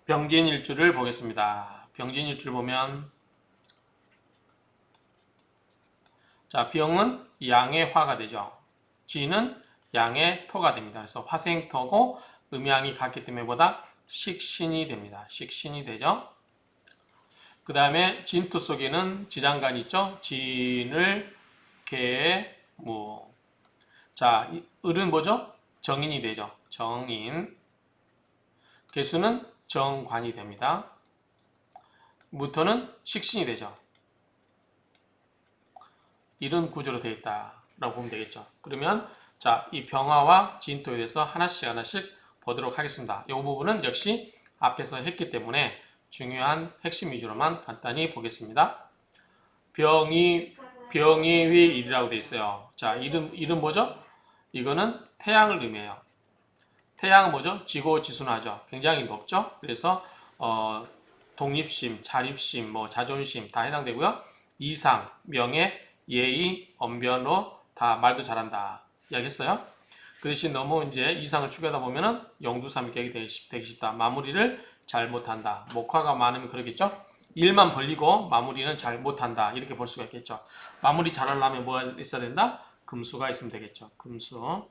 병진일주를 보겠습니다. 병진일주를 보면 자, 병은 양의 화가 되죠. 진은 양의 토가 됩니다. 그래서 화생토고 음양이 같기 때문에 보다 식신이 됩니다. 식신이 되죠. 그 다음에 진토 속에는 지장간이 있죠. 진을 개, 무. 자, 을은 뭐죠? 정인이 되죠. 정인. 개수는 정관이 됩니다. 무토는 식신이 되죠. 이런 구조로 되어 있다라고 보면 되겠죠. 그러면 자, 이 병화와 진토에 대해서 하나씩 보도록 하겠습니다. 이 부분은 역시 앞에서 했기 때문에 중요한 핵심 위주로만 간단히 보겠습니다. 병이위일이라고 되어 있어요. 자, 이름 뭐죠? 이거는 태양을 의미해요. 태양은 뭐죠? 지고지순하죠. 굉장히 높죠. 그래서 독립심, 자립심, 자존심 다 해당되고요. 이상, 명예, 예의, 언변으로 다 말도 잘한다 이야기했어요. 그 대신 너무 이제 이상을 추구하다 보면은 용두삼격이 되기 쉽다. 마무리를 잘 못한다. 목화가 많으면 그러겠죠. 일만 벌리고 마무리는 잘 못한다. 이렇게 볼 수가 있겠죠. 마무리 잘하려면 뭐가 있어야 된다? 금수가 있으면 되겠죠. 금수.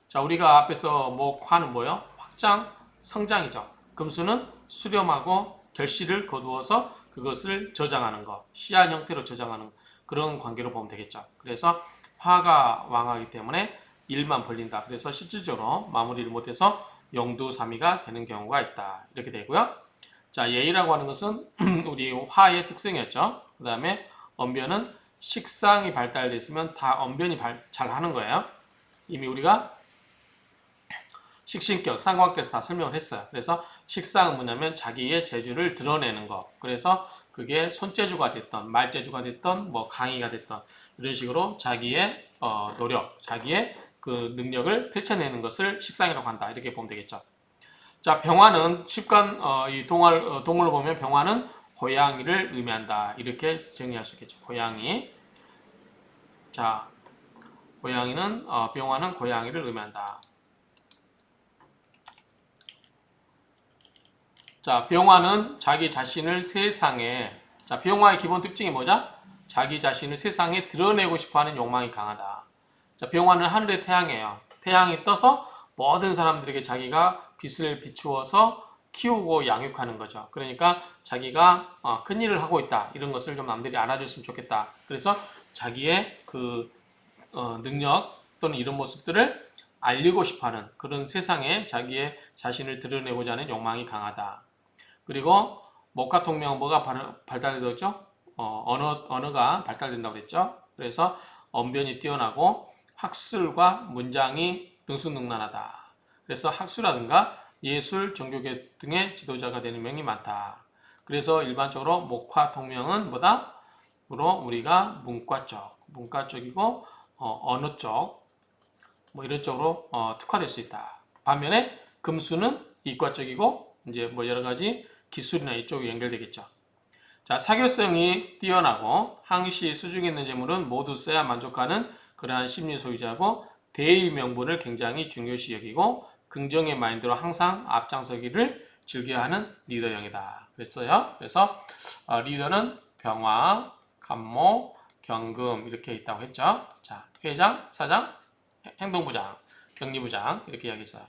자, 우리가 앞에서 목화는 뭐예요? 확장, 성장이죠. 금수는 수렴하고 결실을 거두어서 그것을 저장하는 것, 씨앗 형태로 저장하는 그런 관계로 보면 되겠죠. 그래서 화가 왕하기 때문에 일만 벌린다. 그래서 실질적으로 마무리를 못해서 용두사미가 되는 경우가 있다. 이렇게 되고요. 자, 예의라고 하는 것은 우리 화의 특성이었죠. 그 다음에 언변은 식상이 발달되어 있으면 다 언변이 잘 하는 거예요. 이미 우리가 식신격, 상관격에서 다 설명을 했어요. 그래서 식상은 뭐냐면 자기의 재주를 드러내는 거. 그래서 그게 손재주가 됐던, 말재주가 됐던, 강의가 됐던 이런 식으로 자기의 노력, 자기의 그 능력을 펼쳐내는 것을 식상이라고 한다. 이렇게 보면 되겠죠. 자, 병화는 이 동물을 보면 병화는 고양이를 의미한다. 이렇게 정리할 수 있겠죠. 고양이. 자, 병화는 고양이를 의미한다. 자, 병화는 자기 자신을 세상에, 자, 병화의 기본 특징이 뭐죠? 자기 자신을 세상에 드러내고 싶어하는 욕망이 강하다. 자, 병화는 하늘의 태양이에요. 태양이 떠서 모든 사람들에게 자기가 빛을 비추어서 키우고 양육하는 거죠. 그러니까 자기가 큰 일을 하고 있다. 이런 것을 좀 남들이 알아줬으면 좋겠다. 그래서 자기의 그 능력 또는 이런 모습들을 알리고 싶어하는 그런 세상에 자기의 자신을 드러내고자 하는 욕망이 강하다. 그리고 목화통명은 뭐가 발달되었죠? 언어가 발달된다고 그랬죠? 그래서 언변이 뛰어나고 학술과 문장이 능수능란하다. 그래서 학술이라든가 예술, 종교계 등의 지도자가 되는 명이 많다. 그래서 일반적으로 목화통명은 뭐다? 우리가 문과 쪽이고 언어 쪽, 이런 쪽으로 특화될 수 있다. 반면에 금수는 이과 쪽이고 이제 여러 가지 기술이나 이쪽이 연결되겠죠. 자, 사교성이 뛰어나고 항시 수중 있는 재물은 모두 써야 만족하는 그러한 심리 소유자고 대의 명분을 굉장히 중요시 여기고 긍정의 마인드로 항상 앞장서기를 즐겨하는 리더형이다. 그랬어요. 그래서 리더는 병화, 간목, 경금 이렇게 있다고 했죠. 자, 회장, 사장, 행동부장, 격리부장 이렇게 이야기했어요.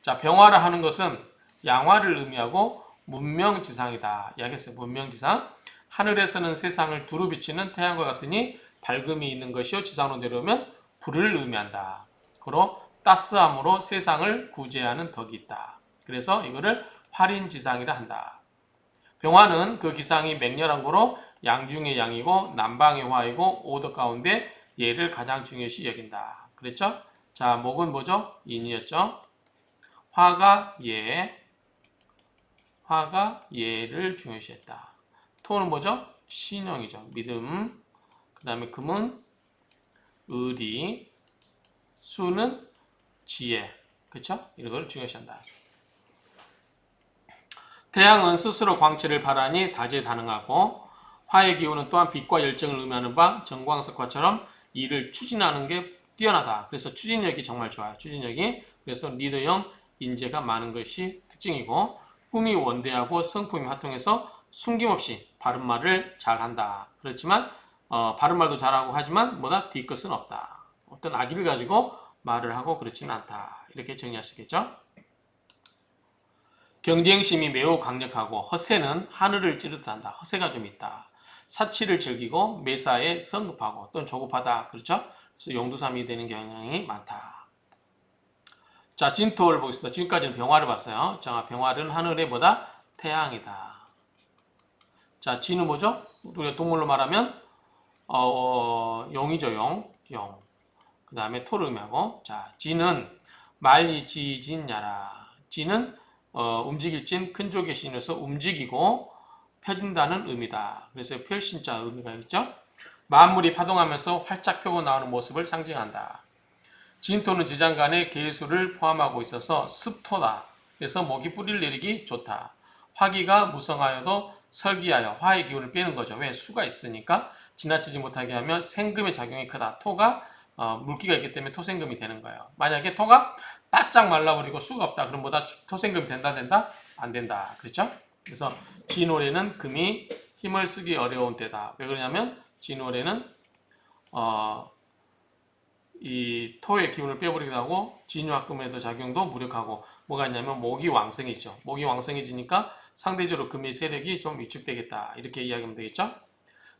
자, 병화를 하는 것은 양화를 의미하고 문명지상이다. 이야기했어요. 문명지상. 하늘에서는 세상을 두루 비치는 태양과 같으니 밝음이 있는 것이요 지상으로 내려오면 불을 의미한다. 그리고 따스함으로 세상을 구제하는 덕이 있다. 그래서 이거를 활인지상이라 한다. 병화는 그 기상이 맹렬한 거로 양중의 양이고 남방의 화이고 오덕 가운데 예를 가장 중요시 여긴다. 그랬죠? 자, 목은 뭐죠? 인이었죠? 화가 예를 중요시했다. 토는 뭐죠? 신용이죠. 믿음. 그 다음에 금은 의리. 수는 지혜. 그렇죠? 이런 걸 중요시한다. 태양은 스스로 광채를 발하니 다재다능하고 화의 기운은 또한 빛과 열정을 의미하는 바 정광석화처럼 일을 추진하는 게 뛰어나다. 그래서 추진력이 정말 좋아요. 추진력이. 그래서 리더형 인재가 많은 것이 특징이고 꿈이 원대하고 성품이 화통해서 숨김없이 바른말을 잘한다. 그렇지만 바른말도 잘하고 하지만 뭐다? 뒤끝은 없다. 어떤 악의를 가지고 말을 하고 그렇지는 않다. 이렇게 정리할 수 있겠죠? 경쟁심이 매우 강력하고 허세는 하늘을 찌르듯한다. 허세가 좀 있다. 사치를 즐기고 매사에 성급하고 또는 조급하다. 그렇죠? 그래서 용두삼이 되는 경향이 많다. 자, 진토를 보겠습니다. 지금까지는 병화를 봤어요. 자, 병화는 하늘의 뭐다? 태양이다. 자, 진은 뭐죠? 우리가 동물로 말하면 용이죠. 용. 그 다음에 토를 의미하고, 자, 진은 말이지진야라. 진은 움직일 진 큰 조개 신에서 움직이고 펴진다는 의미다. 그래서 펼신자 의미가 있죠. 만물이 파동하면서 활짝 펴고 나오는 모습을 상징한다. 진토는 지장간에 계수를 포함하고 있어서 습토다. 그래서 모기 뿌리를 내리기 좋다. 화기가 무성하여도 설기하여 화의 기운을 빼는 거죠. 왜? 수가 있으니까 지나치지 못하게 하면 생금의 작용이 크다. 토가 물기가 있기 때문에 토생금이 되는 거예요. 만약에 토가 바짝 말라버리고 수가 없다. 그럼 뭐다? 토생금이 된다? 안 된다. 그렇죠? 그래서 진월에는 금이 힘을 쓰기 어려운 때다. 왜 그러냐면 진월에는 이 토의 기운을 빼버리기도 하고 진유합금에도 작용도 무력하고 뭐가 있냐면 목이 왕성이죠. 목이 왕성해지니까 상대적으로 금의 세력이 좀 위축되겠다. 이렇게 이야기하면 되겠죠.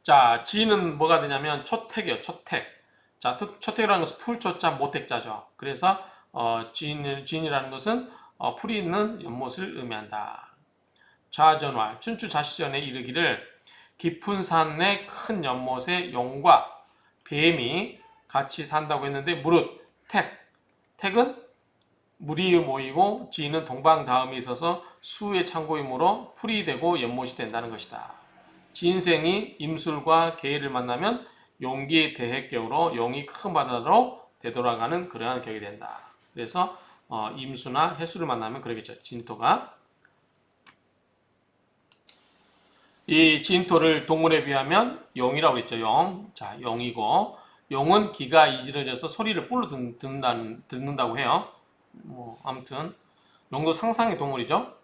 자, 진은 뭐가 되냐면 초택이에요. 초택. 자, 초택이라는 것은 풀초자 모택자죠. 그래서 진이라는 것은 풀이 있는 연못을 의미한다. 좌전왈, 춘추 자시전에 이르기를 깊은 산의 큰 연못에 용과 뱀이 같이 산다고 했는데 무릇 택은 물이 모이고 진은 동방 다음이 있어서 수의 창고이므로 풀이 되고 연못이 된다는 것이다. 진생이 임술과 계를 만나면 용기 대해격으로 용이 큰 바다로 되돌아가는 그러한 격이 된다. 그래서 임수나 해수를 만나면 그러겠죠. 진토가. 이 진토를 동물에 비하면 용이라고 했죠. 용. 자, 용이고 용은 귀가 이질러져서 소리를 뿔로 듣는다고 해요. 뭐 아무튼 용도 상상의 동물이죠.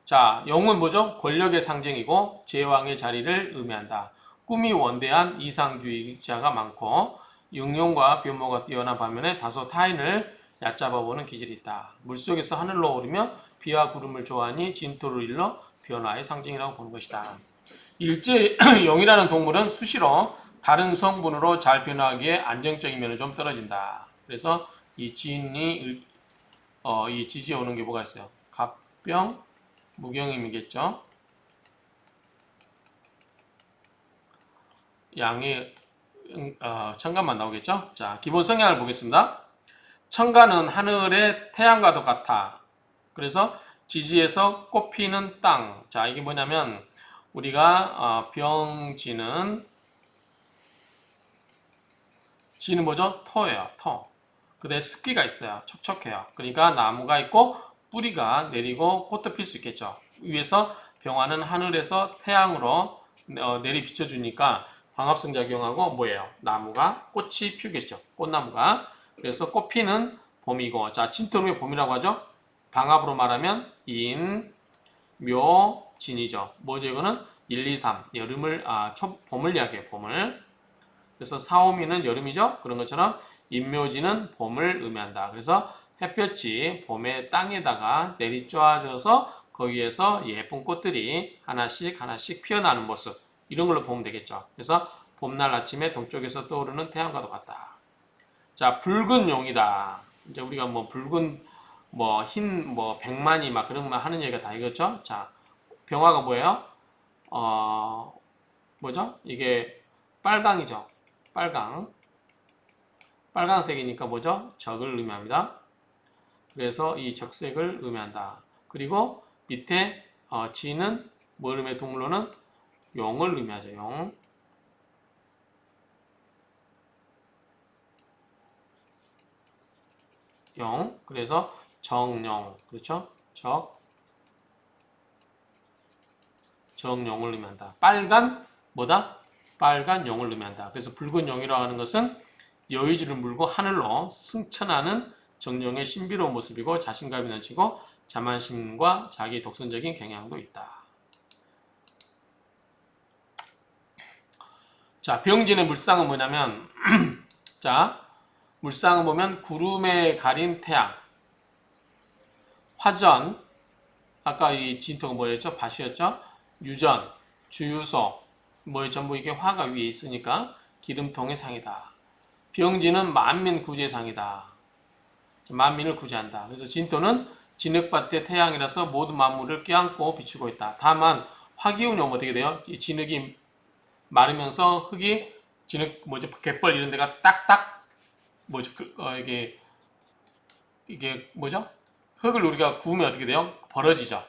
자, 용은 뭐죠? 권력의 상징이고 제왕의 자리를 의미한다. 꿈이 원대한 이상주의자가 많고 응용과 변모가 뛰어난 반면에 다소 타인을 얕잡아보는 기질이 있다. 물속에서 하늘로 오르며 비와 구름을 좋아하니 진토를 일러 변화의 상징이라고 보는 것이다. 일제 용이라는 동물은 수시로 다른 성분으로 잘 변화하기에 안정적인 면은 좀 떨어진다. 그래서 이 진이 이 지지에 오는 게 뭐가 있어요? 갑병, 무경임이겠죠. 양의 천간만 나오겠죠. 자, 기본 성향을 보겠습니다. 천간은 하늘의 태양과도 같아. 그래서 지지에서 꽃피는 땅. 자, 이게 뭐냐면 우리가 병지는 지는 뭐죠? 토예요. 토. 그다음에 습기가 있어요. 촉촉해요. 그러니까 나무가 있고 뿌리가 내리고 꽃도 필 수 있겠죠. 위에서 병화는 하늘에서 태양으로 내리 비춰주니까 광합성 작용하고 뭐예요? 나무가 꽃이 피우겠죠. 꽃나무가. 그래서 꽃 피는 봄이고, 자, 진토는 왜 봄이라고 하죠? 방합으로 말하면 인, 묘, 진이죠. 뭐죠? 이거는 1, 2, 3 여름을 봄을 이야기해요. 봄을. 그래서 사오미는 여름이죠. 그런 것처럼 인묘지는 봄을 의미한다. 그래서 햇볕이 봄의 땅에다가 내리쬐져서 거기에서 예쁜 꽃들이 하나씩 피어나는 모습, 이런 걸로 보면 되겠죠. 그래서 봄날 아침에 동쪽에서 떠오르는 태양과도 같다. 자, 붉은 용이다. 이제 우리가 뭐 붉은 흰 백만이 막 그런 말 하는 얘기가 다 이거죠. 자, 병화가 뭐예요? 뭐죠? 이게 빨강이죠. 빨강색이니까 뭐죠? 적을 의미합니다. 그래서 이 적색을 의미한다. 그리고 밑에 지는 뭘 의미해? 동물로는 용을 의미하죠. 용. 그래서 정용. 그렇죠? 정용을 의미한다. 빨간 뭐다? 빨간 용을 의미한다. 그래서 붉은 용이라고 하는 것은 여의주를 물고 하늘로 승천하는 정령의 신비로운 모습이고 자신감이 넘치고 자만심과 자기 독선적인 경향도 있다. 자, 병진의 물상은 뭐냐면 자, 물상을 보면 구름에 가린 태양, 화전, 아까 이 진토가 뭐였죠? 밭이었죠? 유전, 주유소, 뭐 전부 이게 화가 위에 있으니까 기름통의 상이다. 병진은 만민 구제의 상이다. 만민을 구제한다. 그래서 진토는 진흙밭의 태양이라서 모든 만물을 껴안고 비추고 있다. 다만 화기운이 오면 어떻게 돼요? 이 진흙이 마르면서 흙이 진흙 뭐죠? 갯벌 이런 데가 딱딱 뭐죠? 이게 뭐죠? 흙을 우리가 구우면 어떻게 돼요? 벌어지죠.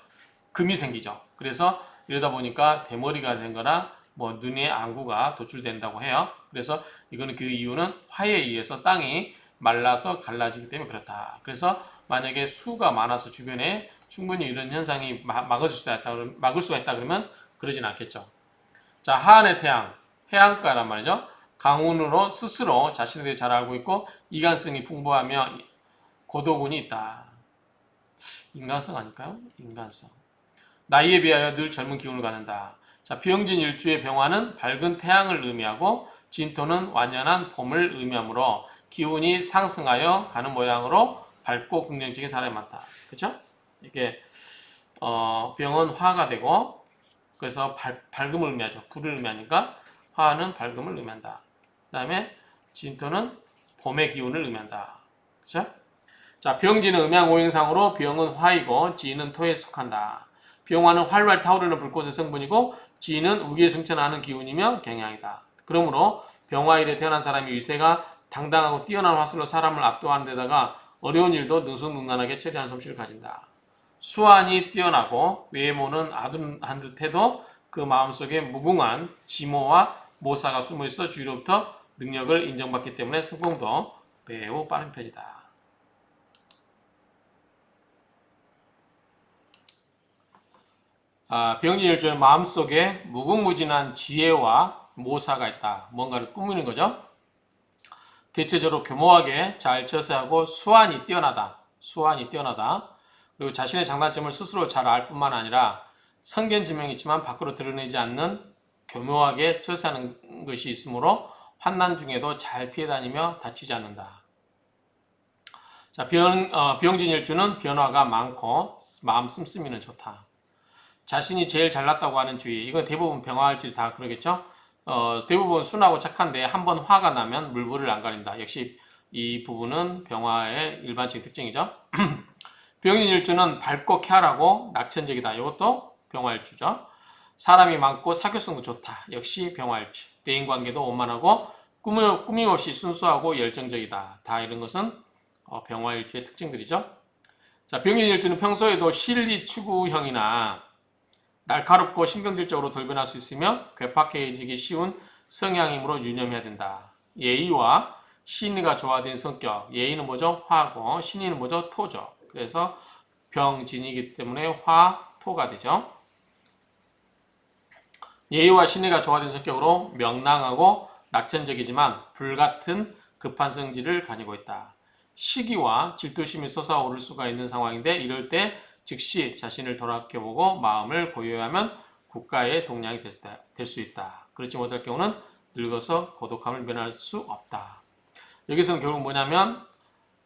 금이 생기죠. 그래서 이러다 보니까 대머리가 된 거나 뭐 눈의 안구가 도출된다고 해요. 그래서 이거는 그 이유는 화에 의해서 땅이 말라서 갈라지기 때문에 그렇다. 그래서 만약에 수가 많아서 주변에 충분히 이런 현상이 막을 수가 있다 그러면 그러진 않겠죠. 자, 하한의 태양, 해안가란 말이죠. 강운으로 스스로 자신에 대해 잘 알고 있고 이간성이 풍부하며 고도군이 있다. 인간성 아닐까요? 인간성. 나이에 비하여 늘 젊은 기운을 갖는다. 자, 병진 일주의 병화는 밝은 태양을 의미하고 진토는 완연한 봄을 의미하므로 기운이 상승하여 가는 모양으로 밝고 긍정적인 사람이 많다. 그렇죠? 이게 병은 화가 되고 그래서 밝음을 의미하죠. 불을 의미하니까 화는 밝음을 의미한다. 그 다음에 진토는 봄의 기운을 의미한다. 그렇죠? 자, 병진은 음양오행상으로 병은 화이고 지는 토에 속한다. 병화는 활활 타오르는 불꽃의 성분이고 지는 우기승천하는 기운이며 경향이다. 그러므로 병화일에 태어난 사람이 위세가 당당하고 뛰어난 화술로 사람을 압도하는 데다가 어려운 일도 능수능란하게 처리하는 솜씨를 가진다. 수완이 뛰어나고 외모는 아둔한 듯해도 그 마음속에 무궁한 지모와 모사가 숨어있어 주위로부터 능력을 인정받기 때문에 성공도 매우 빠른 편이다. 병진일주의 마음속에 무궁무진한 지혜와 모사가 있다. 뭔가를 꾸미는 거죠. 대체적으로 교모하게 잘 처세하고 수완이 뛰어나다. 그리고 자신의 장단점을 스스로 잘 알 뿐만 아니라 성견지명이 있지만 밖으로 드러내지 않는 교묘하게 처세하는 것이 있으므로 환난 중에도 잘 피해 다니며 다치지 않는다. 자, 병진일주는 변화가 많고 마음 씀씀이는 좋다. 자신이 제일 잘났다고 하는 주의, 이건 대부분 병화일주들이 다 그러겠죠. 대부분 순하고 착한데 한번 화가 나면 물불을 안 가린다. 역시 이 부분은 병화의 일반적인 특징이죠. 병인일주는 밝고 쾌활하고 낙천적이다. 이것도 병화일주죠. 사람이 많고 사교성도 좋다. 역시 병화일주. 대인관계도 원만하고 꾸밈없이 순수하고 열정적이다. 다 이런 것은 병화일주의 특징들이죠. 자, 병인일주는 평소에도 실리 추구형이나 날카롭고 신경질적으로 돌변할 수 있으며 괴팍해지기 쉬운 성향이므로 유념해야 된다. 예의와 신의가 조화된 성격. 예의는 뭐죠? 화고 신의는 뭐죠? 토죠. 그래서 병진이기 때문에 화, 토가 되죠. 예의와 신의가 조화된 성격으로 명랑하고 낙천적이지만 불같은 급한 성질을 가지고 있다. 시기와 질투심이 솟아오를 수가 있는 상황인데 이럴 때 즉시 자신을 돌아보고 마음을 고요하면 국가의 동량이 될 수 있다. 그렇지 못할 경우는 늙어서 고독함을 면할 수 없다. 여기서는 결국 뭐냐면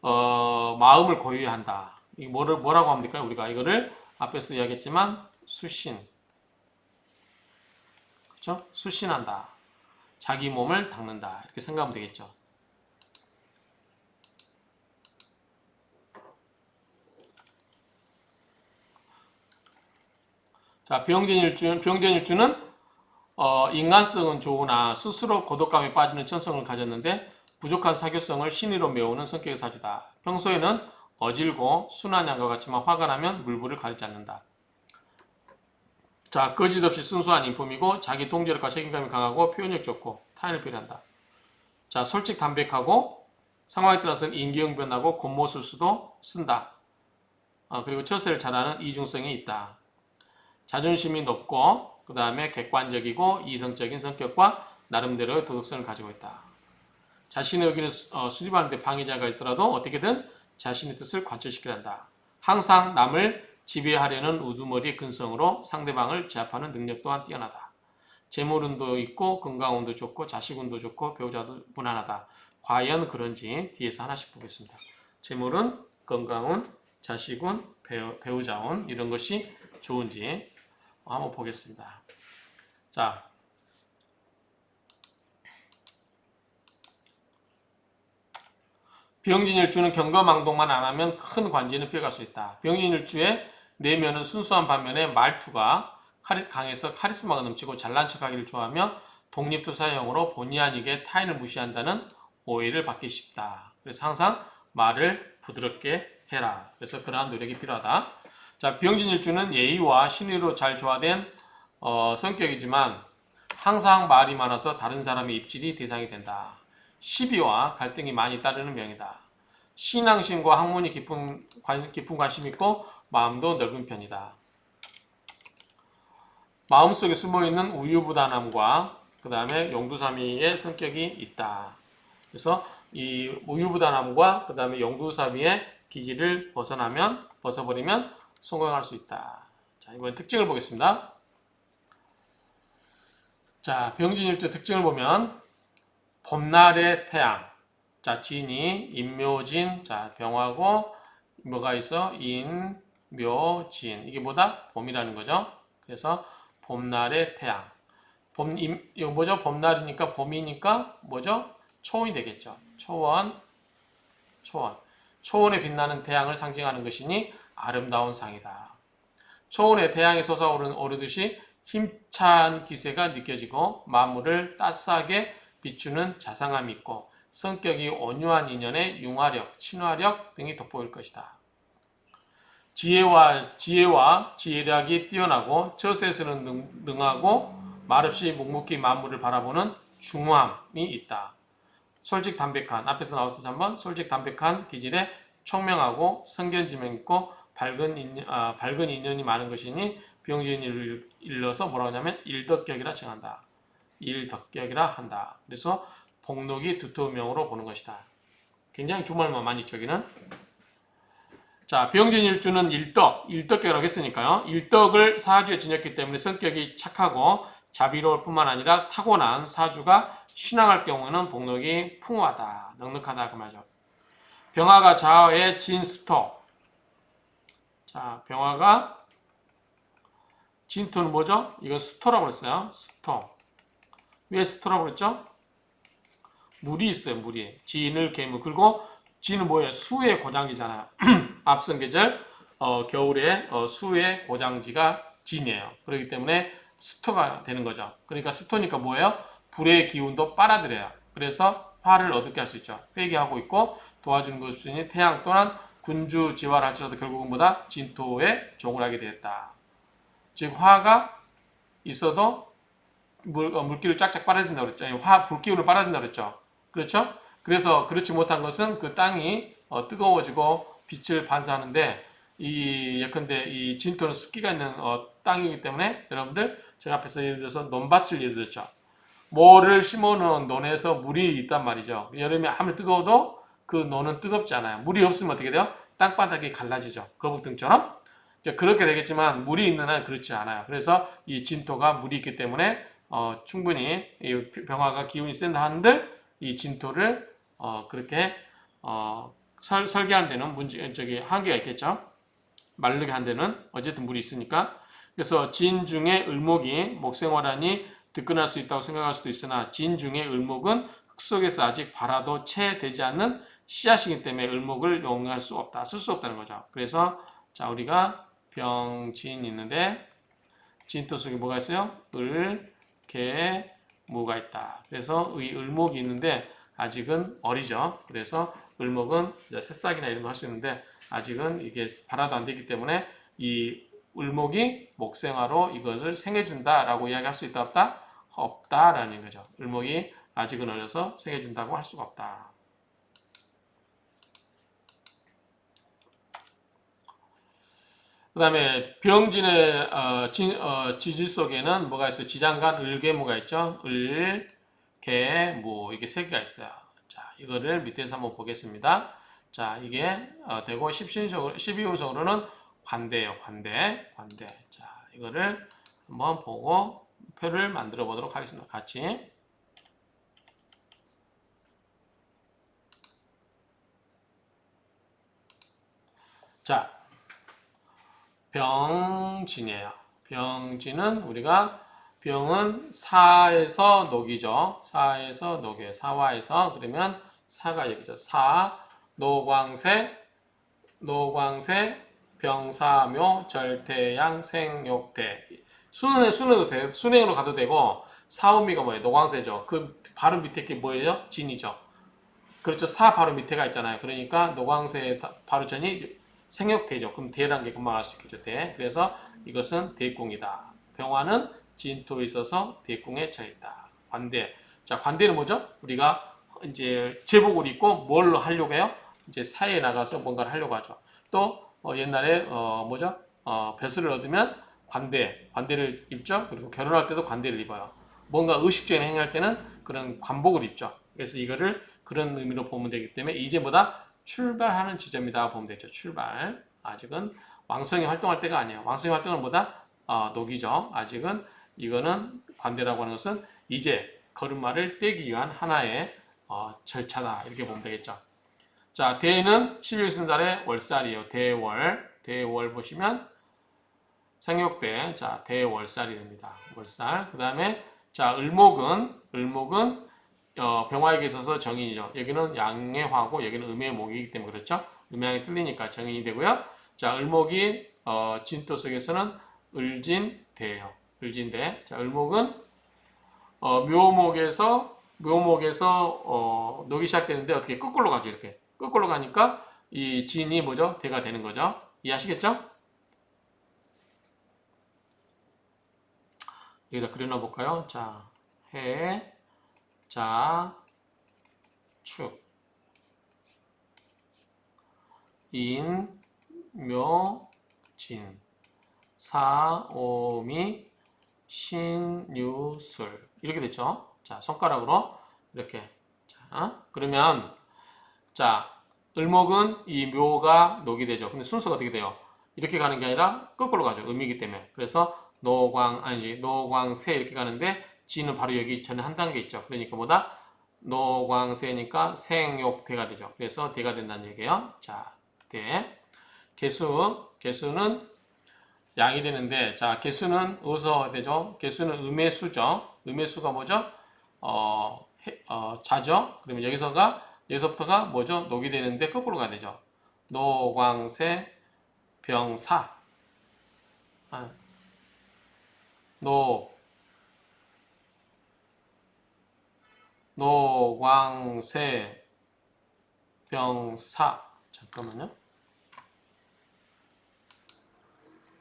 마음을 고요히 한다. 이 뭐라고 합니까? 우리가 이거를 앞에서 이야기했지만 수신, 그렇죠? 수신한다. 자기 몸을 닦는다. 이렇게 생각하면 되겠죠. 자, 병진일주는 인간성은 좋으나 스스로 고독감에 빠지는 천성을 가졌는데 부족한 사교성을 신의로 메우는 성격의 사주다. 평소에는 어질고 순한 양과 같지만 화가 나면 물불을 가리지 않는다. 자, 거짓없이 순수한 인품이고 자기 동지력과 책임감이 강하고 표현력 좋고 타인을 배려한다. 자, 솔직 담백하고 상황에 따라서는 인기응변하고 곤모술수도 쓴다. 그리고 처세를 잘하는 이중성이 있다. 자존심이 높고 그 다음에 객관적이고 이성적인 성격과 나름대로의 도덕성을 가지고 있다. 자신의 의견을 수립하는 데 방해자가 있더라도 어떻게든 자신의 뜻을 관철시켜야 한다. 항상 남을 지배하려는 우두머리의 근성으로 상대방을 제압하는 능력 또한 뛰어나다. 재물운도 있고 건강운도 좋고 자식운도 좋고 배우자도 무난하다. 과연 그런지 뒤에서 하나씩 보겠습니다. 재물운, 건강운, 자식운, 배우자운 이런 것이 좋은지 한번 보겠습니다. 자, 병진일주는 경거망동만 안 하면 큰 관제는 피해갈 수 있다. 병진일주의 내면은 순수한 반면에 말투가 강해서 카리스마가 넘치고 잘난 척하기를 좋아하며 독립투사형으로 본의 아니게 타인을 무시한다는 오해를 받기 쉽다. 그래서 항상 말을 부드럽게 해라. 그래서 그러한 노력이 필요하다. 자, 병진일주는 예의와 신의로 잘 조화된 성격이지만 항상 말이 많아서 다른 사람의 입질이 대상이 된다. 시비와 갈등이 많이 따르는 명이다. 신앙심과 학문이 깊은 관심 있고 마음도 넓은 편이다. 마음속에 숨어있는 우유부단함과 그 다음에 용두사미의 성격이 있다. 그래서 이 우유부단함과 그 다음에 용두사미의 기질을 벗어버리면 성공할 수 있다. 자, 이번 특징을 보겠습니다. 자, 병진일주 특징을 보면 봄날의 태양. 자, 진이 인묘진. 자, 병하고 뭐가 있어? 인, 묘, 진. 이게 뭐다? 봄이라는 거죠. 그래서 봄날의 태양. 이거 뭐죠? 봄날이니까 봄이니까 뭐죠? 초원이 되겠죠. 초원. 초원에 빛나는 태양을 상징하는 것이니 아름다운 상이다. 초원에 태양이 솟아오르듯이 힘찬 기세가 느껴지고 만물을 따스하게 비추는 자상함이 있고 성격이 온유한 인연에 융화력, 친화력 등이 돋보일 것이다. 지혜와 지혜력이 뛰어나고 저세에서는 능하고 말없이 묵묵히 만물을 바라보는 중후함이 있다. 솔직 담백한, 앞에서 나왔었죠 한번, 솔직 담백한 기질에 총명하고 성견지명 있고 밝은 인연이 많은 것이니 병진을 일러서 뭐라고 하냐면 일덕격이라 칭한다. 일덕격이라 한다. 그래서 복록이 두터운 명으로 보는 것이다. 굉장히 주말만 많이 있죠, 여기는. 자, 병진일주는 일덕격이라고 했으니까요. 일덕을 사주에 지녔기 때문에 성격이 착하고 자비로울 뿐만 아니라 타고난 사주가 신앙할 경우는 복록이 풍부하다, 넉넉하다 그 말이죠. 병화가 좌의 진스토. 자, 병화가 진토는 뭐죠? 이거 스토라고 그랬어요. 스토. 왜 스토라고 그랬죠? 물이 있어요, 물이. 진을 개무. 그리고 진은 뭐예요? 수의 고장지잖아요. 앞선 계절 겨울에 수의 고장지가 진이에요. 그렇기 때문에 습토가 되는 거죠. 그러니까 습토니까 뭐예요? 불의 기운도 빨아들여요. 그래서 화를 어둡게 할 수 있죠. 회개하고 있고 도와주는 것이 태양 또는 군주 지화를 할지라도 결국은 뭐다? 진토에 종을 하게 되었다. 즉 화가 있어도 물기를 쫙쫙 빨아들인다고 그랬죠. 불기운을 빨아들인다고 그랬죠. 그렇죠? 그래서 그렇지 못한 것은 그 땅이 뜨거워지고 빛을 반사하는데 예컨대 이 진토는 습기가 있는 땅이기 때문에 여러분들 제가 앞에서 예를 들어서 논밭을 예를 들었죠. 뭐를 심어놓은 논에서 물이 있단 말이죠. 여름에 아무리 뜨거워도 그 논은 뜨겁지 않아요. 물이 없으면 어떻게 돼요? 땅바닥이 갈라지죠. 거북등처럼. 그렇게 되겠지만 물이 있는 한 그렇지 않아요. 그래서 이 진토가 물이 있기 때문에 충분히 이 병화가 기운이 센다 한들 이 진토를 그렇게 설계하는 데는 한계가 있겠죠. 마르게 한 데는 어쨌든 물이 있으니까. 그래서 진 중에 을목이 목생화란이 득근할 수 있다고 생각할 수도 있으나 진 중에 을목은 흙 속에서 아직 발화도 채 되지 않는 씨앗이기 때문에 을목을 용할 수 없다, 쓸 수 없다는 거죠. 그래서 자, 우리가 병진 있는데 진토 속에 뭐가 있어요? 을, 개, 무가 있다. 그래서 이 을목이 있는데 아직은 어리죠. 그래서 을목은 새싹이나 이런 거 할 수 있는데 아직은 이게 발화도 안 되기 때문에 이 을목이 목생화로 이것을 생해준다라고 이야기할 수 있다 없다? 없다라는 거죠. 을목이 아직은 어려서 생해준다고 할 수가 없다. 그 다음에 병진의 지질 속에는 뭐가 있어요? 지장간 을개무가 있죠. 을, 개, 무 이게 세 개가 있어요. 자, 이거를 밑에서 한번 보겠습니다. 자, 이게 되고 12운석으로는 관대예요. 관대. 자, 이거를 한번 보고 표를 만들어 보도록 하겠습니다. 같이. 자, 병진이에요. 병진은 우리가 병은 사에서 녹이죠. 사에서 녹여요. 사화에서 그러면 사가 여기죠. 사, 노광세, 병사묘, 절태양, 생욕대. 순행도 돼. 순행으로 가도 되고 사음미가 뭐예요? 노광세죠. 그 바로 밑에 게 뭐예요? 진이죠. 그렇죠. 사 바로 밑에가 있잖아요. 그러니까 노광세 바로 전이 생역대죠. 그럼 대라는 게 금방 알 수 있겠죠. 대. 그래서 이것은 대궁이다. 병화는 진토에 있어서 대궁에 처했다. 관대. 자, 관대는 뭐죠? 우리가 이제 제복을 입고 뭘 하려고 해요? 이제 사회에 나가서 뭔가를 하려고 하죠. 또 옛날에 뭐죠? 벼슬을 얻으면 관대를 입죠. 그리고 결혼할 때도 관대를 입어요. 뭔가 의식적인 행위할 때는 그런 관복을 입죠. 그래서 이거를 그런 의미로 보면 되기 때문에 이제보다 출발하는 지점이다 보면 되죠. 출발. 아직은 왕성이 활동할 때가 아니에요. 왕성이 활동은 뭐다? 녹이죠. 아직은 이거는 관대라고 하는 것은 이제 걸음마를 떼기 위한 하나의 절차다. 이렇게 보면 되겠죠. 자, 대는 11승달의 월살이에요. 대월 보시면 생육대. 자, 대월살이 됩니다. 월살. 그 다음에 자, 을목은 병화에게 있어서 정인이죠. 여기는 양의 화고 여기는 음의 목이기 때문에 그렇죠. 음양이 틀리니까 정인이 되고요. 자, 을목이 진토 속에서는 을진대예요. 을진대. 자, 을목은 묘목에서 녹이 시작되는데 어떻게 거꾸로 가죠. 이렇게 거꾸로 가니까 이 진이 뭐죠? 대가 되는 거죠. 이해하시겠죠? 여기다 그려놔 볼까요? 자, 해, 자, 축, 인, 묘, 진, 사, 오미, 신, 유, 술. 이렇게 됐죠? 자, 손가락으로 이렇게. 자, 그러면 자, 을목은 이 묘가 녹이 되죠. 근데 순서가 어떻게 돼요? 이렇게 가는 게 아니라 거꾸로 가죠. 음이기 때문에. 그래서 노광세 이렇게 가는데 지는 바로 여기 전에 한 단계 있죠. 그러니까 뭐다? 노광세니까 생욕대가 되죠. 그래서 대가 된다는 얘기예요. 자, 대. 개수는 양이 되는데 자, 개수는 어디서 되죠? 개수는 음의 수죠. 음의 수가 뭐죠? 자죠. 그러면 여기서부터가 뭐죠? 녹이 되는데 거꾸로 가야 되죠. 노광세 병사. 노광세 병사. 잠깐만요.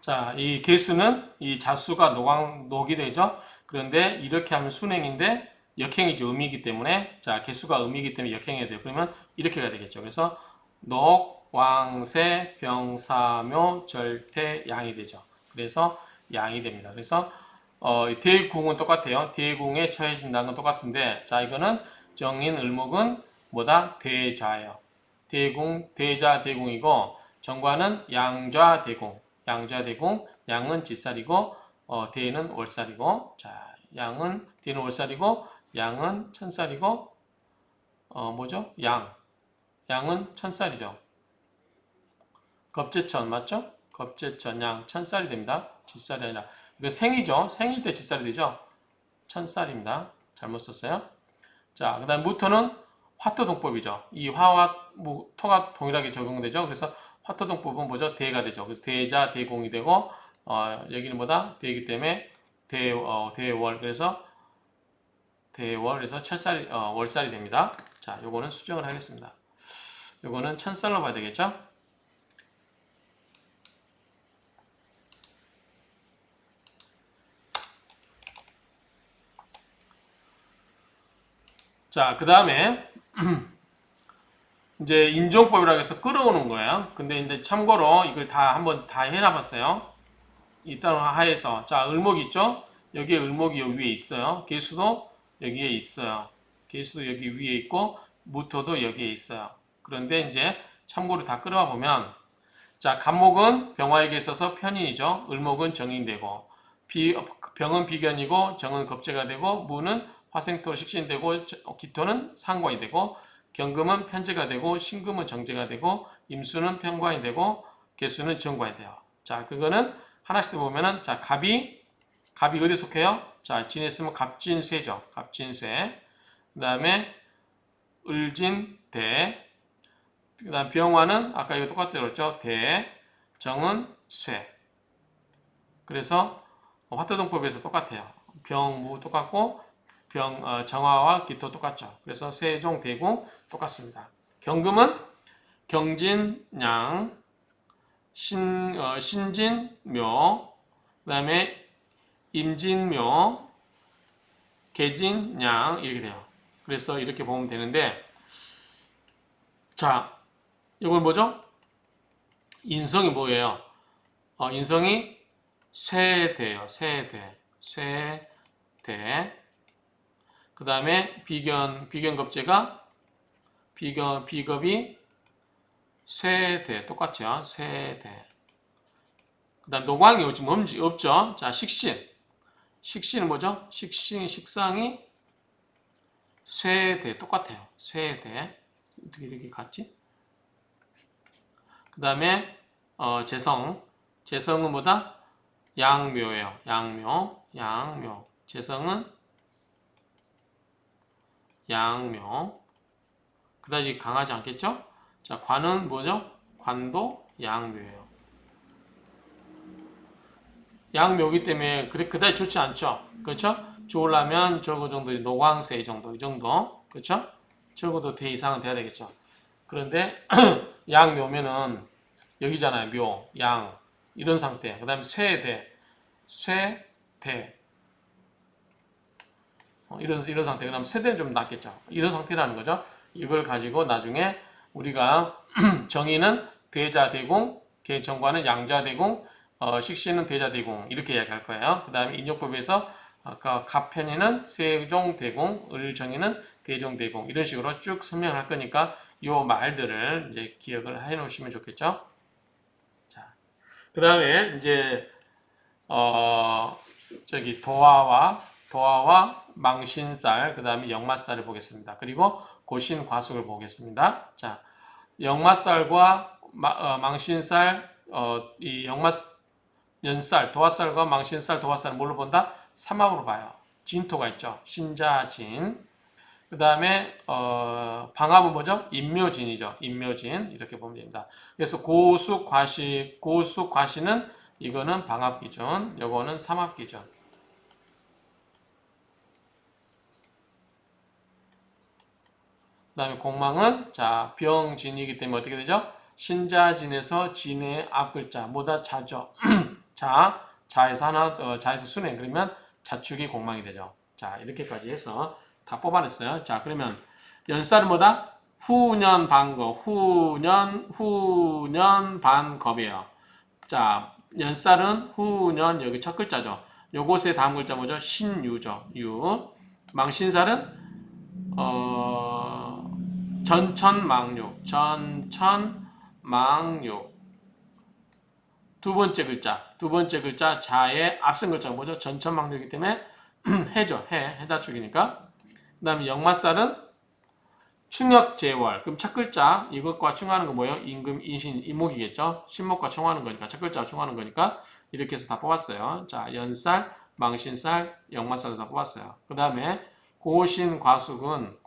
자, 이 개수는 이 자수가 녹이 되죠. 그런데 이렇게 하면 순행인데 역행이죠. 음이기 때문에. 자, 개수가 음이기 때문에 역행해야 돼요. 그러면 이렇게 가야 되겠죠. 그래서 녹, 왕세, 병사묘, 절태, 양이 되죠. 그래서 양이 됩니다. 그래서 대궁은 똑같아요. 대궁에 처해진다는 건 똑같은데 자, 이거는 정인, 을목은 뭐다? 대좌예요. 대궁, 대자, 대궁이고 정관은 양좌, 대궁. 양좌대궁, 양은 지살이고 대는 월살이고 자, 대는 월살이고 양은 천살이고 뭐죠? 양은 천살이죠. 겁재천 맞죠? 겁재천 양 천살이 됩니다. 지살이 아니라 이거 생이죠. 생일 때 지살이 되죠. 천살입니다. 잘못 썼어요. 자, 그 다음 무토는 화토동법이죠. 이 화와 토가 동일하게 적용되죠. 그래서 화토동법은 뭐죠? 대가 되죠. 그래서 대자, 대공이 되고, 여기는 뭐다? 대이기 때문에 대월. 그래서 대월에서 월살이 됩니다. 자, 요거는 수정을 하겠습니다. 요거는 천살로 봐야 되겠죠? 자, 그 다음에, 이제 인종법이라고 해서 끌어오는 거예요. 근데 이제 참고로 이걸 한번 다 해놔봤어요. 일단 하에서 자, 을목 있죠? 여기에 을목이 여기 위에 있어요. 개수도 여기에 있어요. 개수도 여기 위에 있고 무토도 여기에 있어요. 그런데 이제 참고로 다 끌어와 보면 자, 갑목은 병화에게 있어서 편인이죠. 을목은 정인되고 병은 비견이고 정은 겁재가 되고 무는 화생토로 식신되고 기토는 상관이 되고 경금은 편재가 되고 신금은 정제가 되고 임수는 편관이 되고 개수는 정관이 돼요. 자, 그거는 하나씩 보면은 자, 갑이 어디 속해요? 자, 진에 있으면 갑진쇠죠. 갑진쇠. 그다음에 을진대. 그다음 병화는 아까 이거 똑같이 그랬죠. 대. 정은 쇠. 그래서 화토동법에서 똑같아요. 병무 똑같고 정화와 기토 똑같죠. 그래서 세종, 대공 똑같습니다. 경금은 경진양, 신진묘, 그 다음에 임진묘, 계진양 이렇게 돼요. 그래서 이렇게 보면 되는데 자, 이건 뭐죠? 인성이 뭐예요? 인성이 쇠대예요. 쇠대. 그 다음에 비견겁제가 비겁이 쇠대 똑같죠. 쇠대. 그 다음 노광이 없죠. 자, 식신은 뭐죠? 식상이 쇠대 똑같아요. 쇠대. 어떻게 이렇게 같지? 그 다음에 재성은 뭐다? 양묘예요. 양묘. 재성은 양묘. 그다지 강하지 않겠죠? 자, 관은 뭐죠? 관도 양묘예요. 양묘기 때문에 그다지 좋지 않죠? 그렇죠? 좋으려면 저거 정도 노광세 정도 이 정도 그렇죠? 적어도 대 이상은 돼야 되겠죠. 그런데 양묘면은 여기잖아요. 묘, 양 이런 상태. 그다음에 쇠대 이런 상태. 그다음 쇠대는 좀 낫겠죠. 이런 상태라는 거죠. 이걸 가지고 나중에 우리가 정의는 대자대공, 개정과는 양자대공, 식신은 대자대공 이렇게 이야기할 거예요. 그 다음에 인용법에서 아까 갑편이는 세종대공, 을정의는 대종대공 이런 식으로 쭉 설명할 거니까 이 말들을 이제 기억을 해 놓으시면 좋겠죠. 자, 그 다음에 이제 도화와 망신살, 그 다음에 역마살을 보겠습니다. 그리고 고신과숙을 보겠습니다. 자, 역마살과 망신살, 이 연살, 도화살과 망신살, 도화살을 뭘로 본다? 삼합으로 봐요. 진토가 있죠. 신자진. 그 다음에 방합은 뭐죠? 인묘진이죠. 인묘진 이렇게 보면 됩니다. 그래서 고숙과시는 이거는 방합 기준, 요거는 삼합 기준. 그 다음에 공망은 자 병진이기 때문에 어떻게 되죠? 신자진에서 진의 앞글자 뭐다 자죠. 자에서 순행 그러면 자축이 공망이 되죠. 자 이렇게까지 해서 다 뽑아냈어요. 자 그러면 연살은 뭐다? 후년 반겁, 후년 반겁이에요. 자 연살은 후년 여기 첫 글자죠. 요것의 다음 글자 뭐죠? 신유죠. 유. 망신살은 전천망육. 두 번째 글자 자의 앞선 글자가 뭐죠? 전천망육이기 때문에 해죠. 해자축이니까. 그 다음에 역마살은 충역재월. 그럼 첫 글자 이것과 충하는 거 뭐예요? 임금, 인신, 임목이겠죠? 신목과 충하는 거니까 첫 글자와 충하는 거니까 이렇게 해서 다 뽑았어요. 자 연살, 망신살, 역마살을 다 뽑았어요. 그 다음에 고신과숙은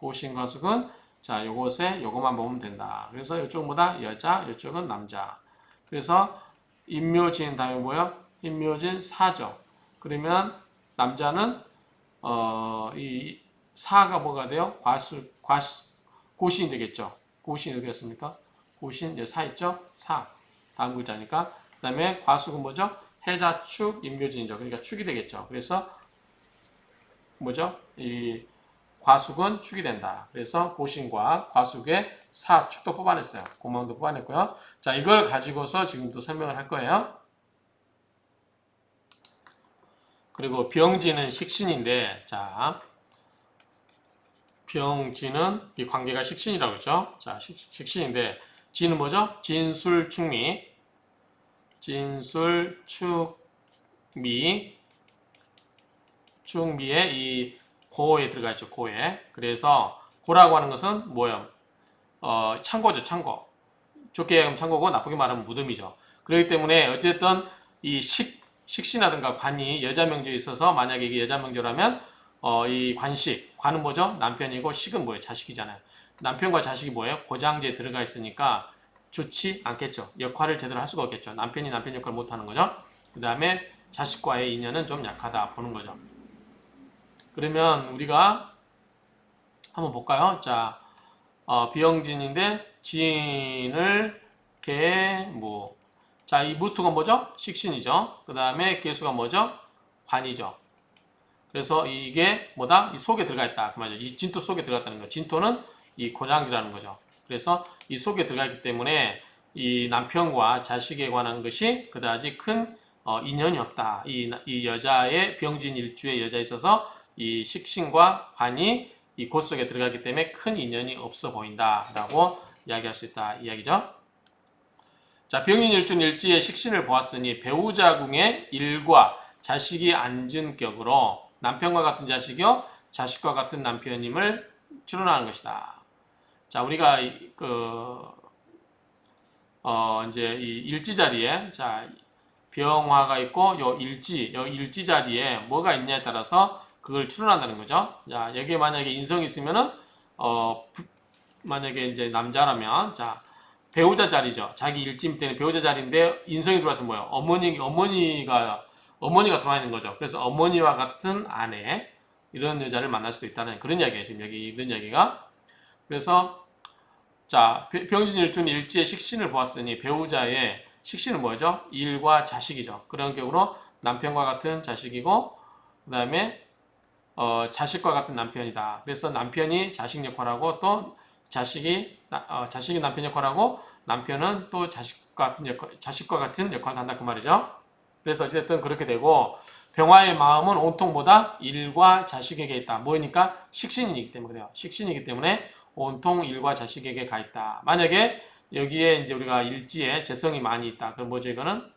자 요것만 보면 된다. 그래서 이쪽보다 여자, 이쪽은 남자. 그래서 임묘진 다음에 뭐야? 임묘진 사죠. 그러면 남자는 이 사가 뭐가 돼요? 고신이 되겠죠. 고신이 어디 겠습니까? 고신 이제 사 있죠? 사 다음 글자니까. 그다음에 과숙은 뭐죠? 해자축 임묘진이죠. 그러니까 축이 되겠죠. 그래서 뭐죠? 이 과숙은 축이 된다. 그래서 고신과 과숙의 사축도 뽑아냈어요. 공망도 뽑아냈고요. 자, 이걸 가지고서 지금도 설명을 할 거예요. 그리고 병진은 식신인데, 자, 병진은 이 관계가 식신이라고 그러죠. 자, 식신인데, 지는 뭐죠? 진술축미. 진술축미. 축미에 이 고에 들어가 있죠. 고에. 그래서 고라고 하는 것은 뭐예요? 창고죠. 창고. 좋게 얘기하면 창고고 나쁘게 말하면 무덤이죠. 그렇기 때문에 어쨌든 이 식신이라든가 관이 여자 명제에 있어서 만약에 이게 여자 명제라면 이 관식, 관은 뭐죠? 남편이고 식은 뭐예요? 자식이잖아요. 남편과 자식이 뭐예요? 고장제에 들어가 있으니까 좋지 않겠죠. 역할을 제대로 할 수가 없겠죠. 남편이 남편 역할을 못하는 거죠. 그 다음에 자식과의 인연은 좀 약하다 보는 거죠. 그러면 우리가 한번 볼까요? 자, 비영진인데 진을 개무. 자, 이 무투가 뭐죠? 식신이죠. 그 다음에 개수가 뭐죠? 관이죠. 그래서 이게 뭐다? 이 속에 들어가 있다. 그 말이죠. 이 진토 속에 들어갔다는 거. 진토는 이 고장지라는 거죠. 그래서 이 속에 들어가 있기 때문에 이 남편과 자식에 관한 것이 그다지 큰 인연이 없다. 이 여자의 병진 일주의 여자에 있어서 이 식신과 관이 이 곳 속에 들어가기 때문에 큰 인연이 없어 보인다라고 이야기할 수 있다. 이야기죠. 자, 병인 일준 일지의 식신을 보았으니 배우자궁의 일과 자식이 앉은 격으로 남편과 같은 자식이요, 자식과 같은 남편임을 추론하는 것이다. 자, 우리가 이제 이 일지 자리에 자 병화가 있고 요 일지 자리에 뭐가 있냐에 따라서 그걸 추론한다는 거죠. 자, 여기에 만약에 인성이 있으면은 만약에 이제 남자라면 자 배우자 자리죠. 자기 일지 밑에는 배우자 자리인데 인성이 들어와서 뭐예요? 어머니가 들어와 있는 거죠. 그래서 어머니와 같은 아내 이런 여자를 만날 수도 있다는 그런 이야기예요. 지금 여기 이런 이야기가. 그래서 자 병진일준 일지의 식신을 보았으니 배우자의 식신은 뭐죠? 일과 자식이죠. 그런 경우로 남편과 같은 자식이고 그 다음에 자식과 같은 남편이다. 그래서 남편이 자식 역할하고 또 자식이 남편 역할하고 남편은 또 자식과 같은 역할을 한다 그 말이죠. 그래서 어쨌든 그렇게 되고 병화의 마음은 온통 뭐다? 일과 자식에게 있다. 뭐니까 식신이기 때문에 그래요. 식신이기 때문에 온통 일과 자식에게 가 있다. 만약에 여기에 이제 우리가 일지에 재성이 많이 있다. 그럼 뭐죠 이거는?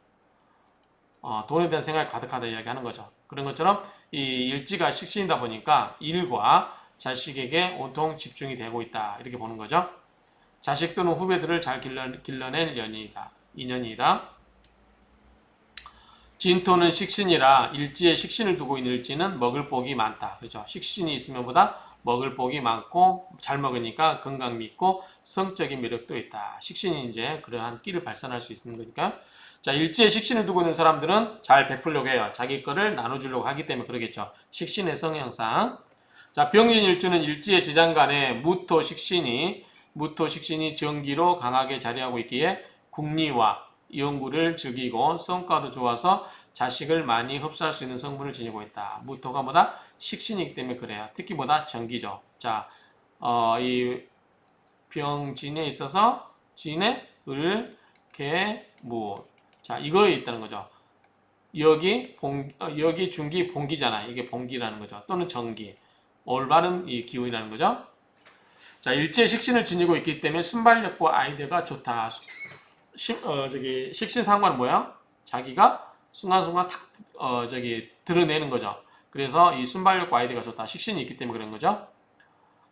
돈에 대한 생각이 가득하다 이야기하는 거죠. 그런 것처럼 이 일지가 식신이다 보니까 일과 자식에게 온통 집중이 되고 있다. 이렇게 보는 거죠. 자식 또는 후배들을 잘 길러낼 인연이다. 진토는 식신이라 일지에 식신을 두고 있는 일지는 먹을 복이 많다. 그렇죠. 식신이 있으면 보다 먹을 복이 많고 잘 먹으니까 건강미 있고 성적인 매력도 있다. 식신이 이제 그러한 끼를 발산할 수 있는 거니까. 자, 일지에 식신을 두고 있는 사람들은 잘 베풀려고 해요. 자기 거를 나눠주려고 하기 때문에 그러겠죠. 식신의 성향상. 자, 병인일주는 일지의 지장간에 무토 식신이 정기로 강하게 자리하고 있기에 국리와 연구를 즐기고 성과도 좋아서 자식을 많이 흡수할 수 있는 성분을 지니고 있다. 무토가 뭐다? 식신이기 때문에 그래요. 특히 뭐다? 정기죠. 자, 이 병진에 있어서 진에 을, 개, 무. 자, 이거에 있다는 거죠. 여기 중기 봉기잖아요. 이게 봉기라는 거죠. 또는 정기. 올바른 이 기운이라는 거죠. 자, 일제 식신을 지니고 있기 때문에 순발력과 아이디어가 좋다. 식신상관은 뭐야? 자기가 순간순간 드러내는 거죠. 그래서 이 순발력과 아이디어가 좋다. 식신이 있기 때문에 그런 거죠.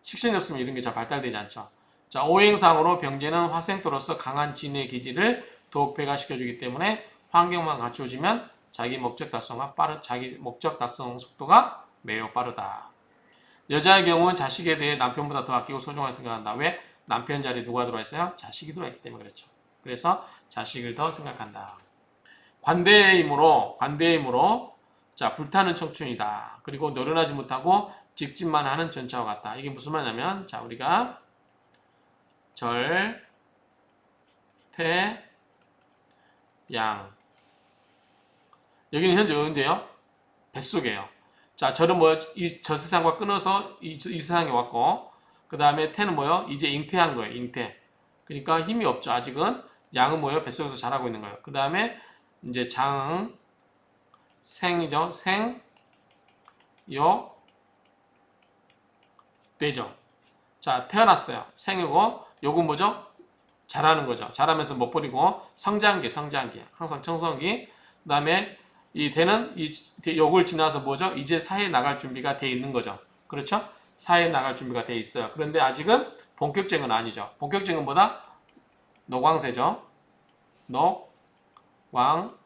식신이 없으면 이런 게 잘 발달되지 않죠. 자, 오행상으로 병제는 화생토로서 강한 진의 기질을 더욱 배가시켜주기 때문에 환경만 갖추어지면 자기 목적 달성 속도가 매우 빠르다. 여자의 경우는 자식에 대해 남편보다 더 아끼고 소중하게 생각한다. 왜? 남편 자리에 누가 들어와 있어요? 자식이 들어와 있기 때문에 그렇죠. 그래서 자식을 더 생각한다. 관대의 힘으로 자, 불타는 청춘이다. 그리고 노련하지 못하고 직진만 하는 전차와 같다. 이게 무슨 말이냐면 자, 우리가 절, 태, 양. 여기는 현재 어딘데요? 뱃속이에요. 자, 절은 뭐요? 저 세상과 끊어서 이 세상에 왔고, 그 다음에 태는 뭐요? 이제 잉태한 거예요. 잉태. 그러니까 힘이 없죠. 아직은. 양은 뭐예요? 뱃속에서 자라고 있는 거예요. 그 다음에 이제 장, 생이죠. 생, 요, 되죠. 자, 태어났어요. 생이고, 요건 뭐죠? 자라는 거죠. 자라면서 못 버리고 성장기, 항상 청소기. 그다음에 이 대는 요걸 지나서 뭐죠? 이제 사회에 나갈 준비가 돼 있는 거죠. 그렇죠? 사회에 나갈 준비가 돼 있어요. 그런데 아직은 본격적은 아니죠. 본격적은 뭐다? 노광세죠. 노광세.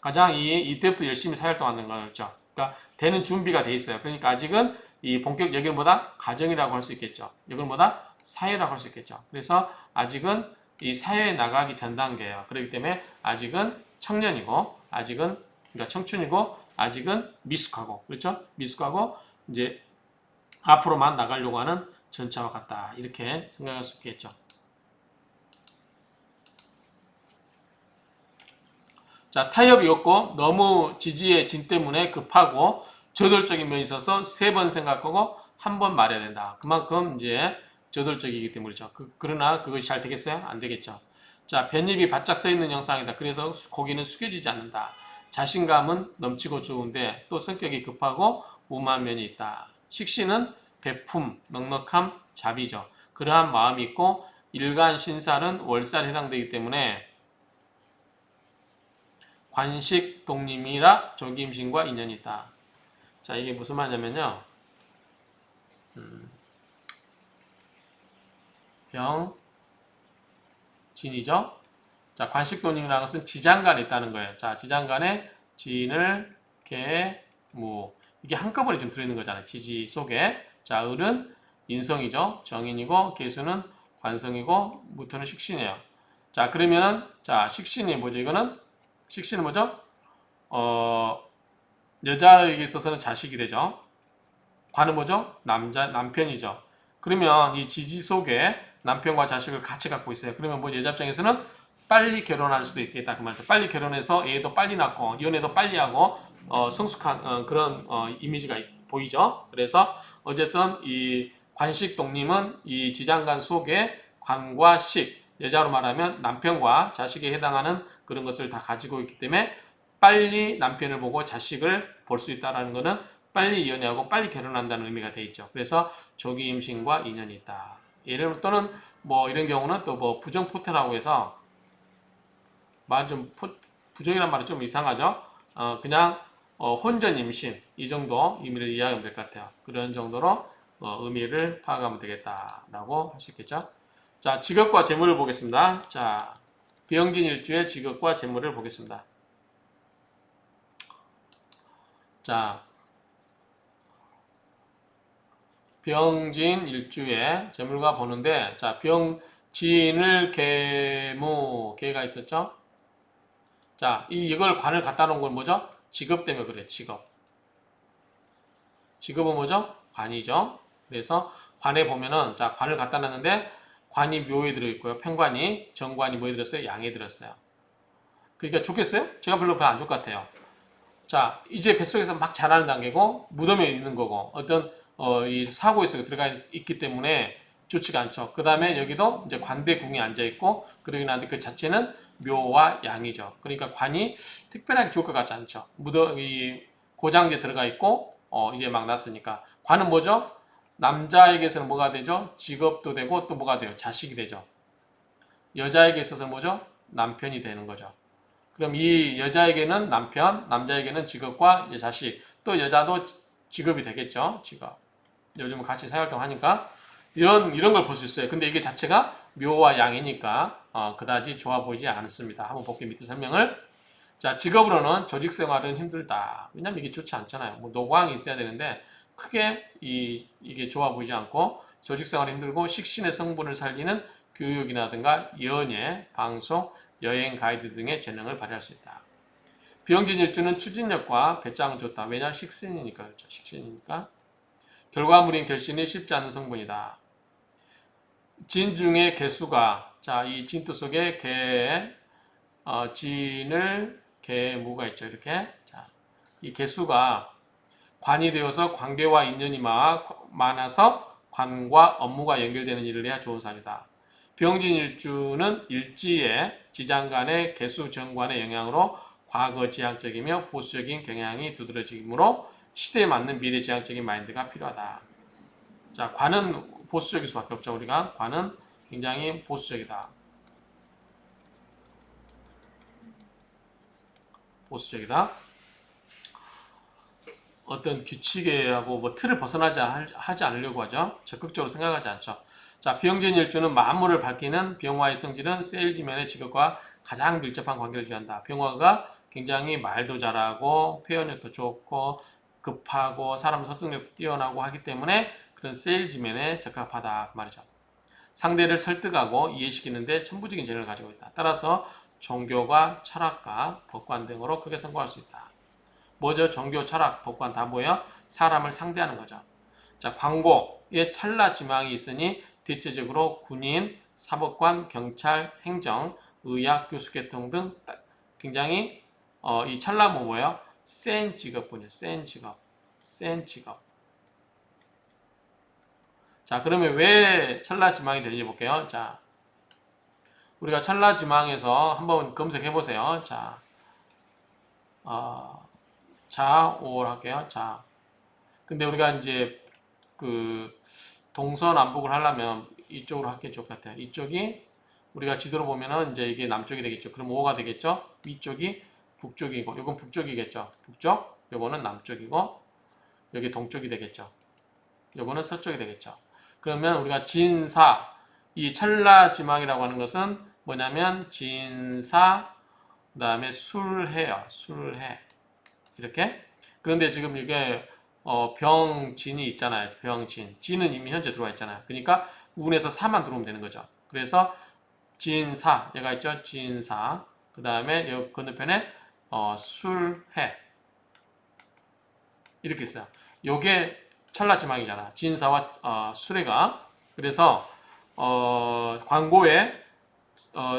가장 이때부터 열심히 사활동하는 거였죠. 그러니까 되는 준비가 돼 있어요. 그러니까 아직은 이 본격 여기는 뭐다? 가정이라고 할 수 있겠죠. 여기는 뭐다? 사회라고 할 수 있겠죠. 그래서 아직은 이 사회에 나가기 전 단계예요. 그렇기 때문에 아직은 청년이고, 아직은 그러니까 청춘이고, 아직은 미숙하고, 그렇죠? 미숙하고 이제 앞으로만 나가려고 하는 전차와 같다. 이렇게 생각할 수 있겠죠. 자, 타협이 없고 너무 지지의 진 때문에 급하고 저돌적인 면이 있어서 3번 생각하고 한 번 말해야 된다. 그만큼 이제 저돌적이기 때문이죠. 그러나 그것이 잘 되겠어요? 안 되겠죠. 자, 뱃입이 바짝 서 있는 형상이다. 그래서 고기는 숙여지지 않는다. 자신감은 넘치고 좋은데 또 성격이 급하고 무모한 면이 있다. 식신은 배품, 넉넉함, 자비죠. 그러한 마음이 있고 일간 신살은 월살에 해당되기 때문에 관식 독림이라 조기임신과 인연이 있다. 자, 이게 무슨 말이냐면요. 병진이죠. 자, 관식 독림이라는 것은 지장간에 있다는 거예요. 자, 지장간에 진을, 개, 무. 이게 한꺼번에 좀 들어있는 거잖아요. 지지 속에. 자, 을은 인성이죠. 정인이고, 개수는 관성이고, 무토는 식신이에요. 자, 그러면은, 자, 식신이 뭐죠? 이거는, 식신은 뭐죠? 여자에게 있어서는 자식이 되죠. 관은 뭐죠? 남편이죠. 그러면 이 지지 속에 남편과 자식을 같이 갖고 있어요. 그러면 뭐 여자 입장에서는 빨리 결혼할 수도 있겠다. 그 말이죠. 빨리 결혼해서 애도 빨리 낳고 연애도 빨리 하고 성숙한 그런 이미지가 보이죠. 그래서 어쨌든 이 관식 독림은 이 지장간 속에 관과 식, 여자로 말하면 남편과 자식에 해당하는 그런 것을 다 가지고 있기 때문에 빨리 남편을 보고 자식을 볼 수 있다는 것은 빨리 연애하고 빨리 결혼한다는 의미가 돼 있죠. 그래서 조기 임신과 인연이 있다. 예를 또는 뭐 이런 경우는 또 뭐 부정포태라고 해서 말 좀 부정이란 말은 좀 이상하죠. 그냥 혼전 임신 이 정도 의미를 이해하면 될 것 같아요. 그런 정도로 의미를 파악하면 되겠다라고 할 수 있겠죠. 자, 직업과 재물을 보겠습니다. 자, 비영진 일주의 직업과 재물을 보겠습니다. 자, 병진 일주의 재물과 보는데, 자, 병진을 개무, 개가 있었죠? 자, 이걸 관을 갖다 놓은 건 뭐죠? 직업 때문에 그래, 직업. 직업은 뭐죠? 관이죠. 그래서 관에 보면은, 자, 관을 갖다 놨는데, 관이 묘에 들어있고요. 편관이, 정관이 뭐에 들었어요? 양에 들었어요. 그러니까 좋겠어요? 제가 별로 안 좋을 것 같아요. 자, 이제 뱃속에서 막 자라는 단계고, 무덤에 있는 거고, 어떤 이 사고에 들어가 있기 때문에 좋지가 않죠. 그 다음에 여기도 이제 관대궁에 앉아 있고, 그러긴 한데 그 자체는 묘와 양이죠. 그러니까 관이 특별하게 좋을 것 같지 않죠. 이 고장제 들어가 있고, 이제 막 났으니까. 관은 뭐죠? 남자에게서는 뭐가 되죠? 직업도 되고 또 뭐가 돼요? 자식이 되죠. 여자에게 있어서 뭐죠? 남편이 되는 거죠. 그럼 이 여자에게는 남편, 남자에게는 직업과 자식, 또 여자도 직업이 되겠죠. 직업. 요즘은 같이 사회활동 하니까 이런 걸 볼 수 있어요. 근데 이게 자체가 묘와 양이니까 그다지 좋아 보이지 않습니다. 한번 볼게요. 밑에 설명을. 자, 직업으로는 조직 생활은 힘들다. 왜냐면 이게 좋지 않잖아요. 뭐 노광이 있어야 되는데 크게 이게 좋아 보이지 않고 조직 생활이 힘들고 식신의 성분을 살리는 교육이라든가 연예, 방송, 여행 가이드 등의 재능을 발휘할 수 있다. 비영진 일주는 추진력과 배짱은 좋다. 왜냐하면 식신이니까 그렇죠. 식신이니까. 결과물인 결신이 쉽지 않은 성분이다. 진 중에 개수가 자, 이 진토 속에 진을 개무가 있죠. 이렇게. 자, 이 개수가 관이 되어서 관계와 인연이 많아서 관과 업무가 연결되는 일을 해야 좋은 사례다. 병진 일주는 일지의 지장간의 개수 정관의 영향으로 과거 지향적이며 보수적인 경향이 두드러지므로 시대에 맞는 미래 지향적인 마인드가 필요하다. 자, 관은 보수적일 수밖에 없죠. 우리가 관은 굉장히 보수적이다. 보수적이다. 어떤 규칙하고 뭐 틀을 하지 않으려고 하죠. 적극적으로 생각하지 않죠. 자, 비형진 일주는 만물을 밝히는 병화의 성질은 세일즈맨의 직업과 가장 밀접한 관계를 유지한다. 병화가 굉장히 말도 잘하고 표현력도 좋고 급하고 사람 설득력도 뛰어나고 하기 때문에 그런 세일즈맨에 적합하다 그 말이죠. 상대를 설득하고 이해시키는데 천부적인 재능을 가지고 있다. 따라서 종교가 철학과 법관 등으로 크게 성공할 수 있다. 뭐죠? 종교, 철학, 법관 다 뭐예요? 사람을 상대하는 거죠. 자, 광고에 찰나지망이 있으니 대체적으로 군인, 사법관, 경찰, 행정, 의학, 교수계통 등 굉장히 이 찰나뭐 뭐예요? 센 직업군이에요. 센 직업. 센 직업. 자, 그러면 왜 찰나지망이 되는지 볼게요. 자, 우리가 찰나지망에서 한번 검색해 보세요. 자, 자올 할게요. 자, 근데 우리가 이제 그 동서남북을 하려면 이쪽으로 할 게 좋을 것 같아요. 이쪽이 우리가 지도로 보면은 이제 이게 남쪽이 되겠죠. 그럼 5가 되겠죠. 위쪽이 북쪽이고, 이건 북쪽이겠죠. 북쪽, 요거는 남쪽이고, 여기 동쪽이 되겠죠. 요거는 서쪽이 되겠죠. 그러면 우리가 진사, 이 찰나지망이라고 하는 것은 뭐냐면 진사, 그 다음에 술해요. 술해. 이렇게. 그런데 지금 이게 병진이 있잖아요. 병진. 진은 이미 현재 들어와 있잖아요. 그러니까 운에서 사만 들어오면 되는 거죠. 그래서 진사, 얘가 있죠. 진사. 그 다음에 여기 건너편에 술해. 이렇게 있어요. 요게 찰나지망이잖아. 진사와 술해가. 그래서 광고에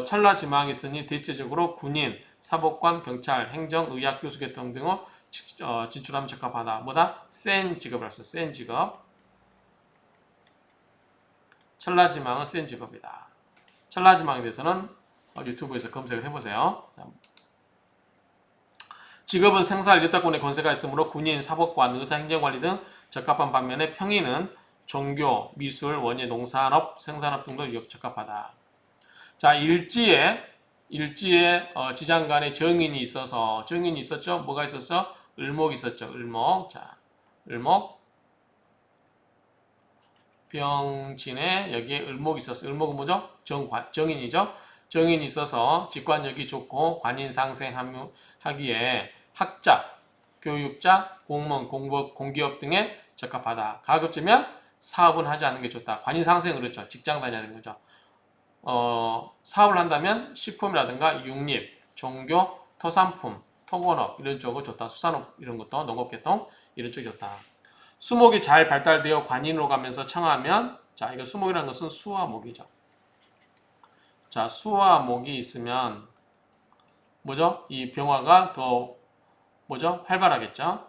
찰나지망이 있으니 대체적으로 군인, 사법관, 경찰, 행정, 의학, 교수, 계통 등을 진출하면 적합하다. 뭐다? 센 직업을 했어. 센 직업. 찰나지망은 센 직업이다. 찰나지망에 대해서는 유튜브에서 검색을 해보세요. 직업은 생사를 여타권의 권세가 있으므로 군인, 사법관, 의사, 행정관리 등 적합한 반면에 평인은 종교, 미술, 원예, 농산업, 생산업 등도 적합하다. 자, 일지에 지장간에 정인이 있었죠? 뭐가 있었죠? 을목이 있었죠. 을목. 자, 을목. 병진에 여기에 을목이 있었어요. 을목은 뭐죠? 정인이죠. 정인이 있어서 직관력이 좋고 관인 상생하기에 학자, 교육자, 공무원, 공기업 등에 적합하다. 가급적이면 사업은 하지 않는 게 좋다. 관인 상생 그렇죠. 직장 다녀야 되는 거죠. 사업을 한다면 식품이라든가 육립, 종교, 토산품, 토건업 이런 쪽은 좋다. 수산업 이런 것도 농업계통 이런 쪽이 좋다. 수목이 잘 발달되어 관인으로 가면서 청하면 자 이거 수목이라는 것은 수와 목이죠. 자 수와 목이 있으면 뭐죠? 이 병화가 더 뭐죠? 활발하겠죠.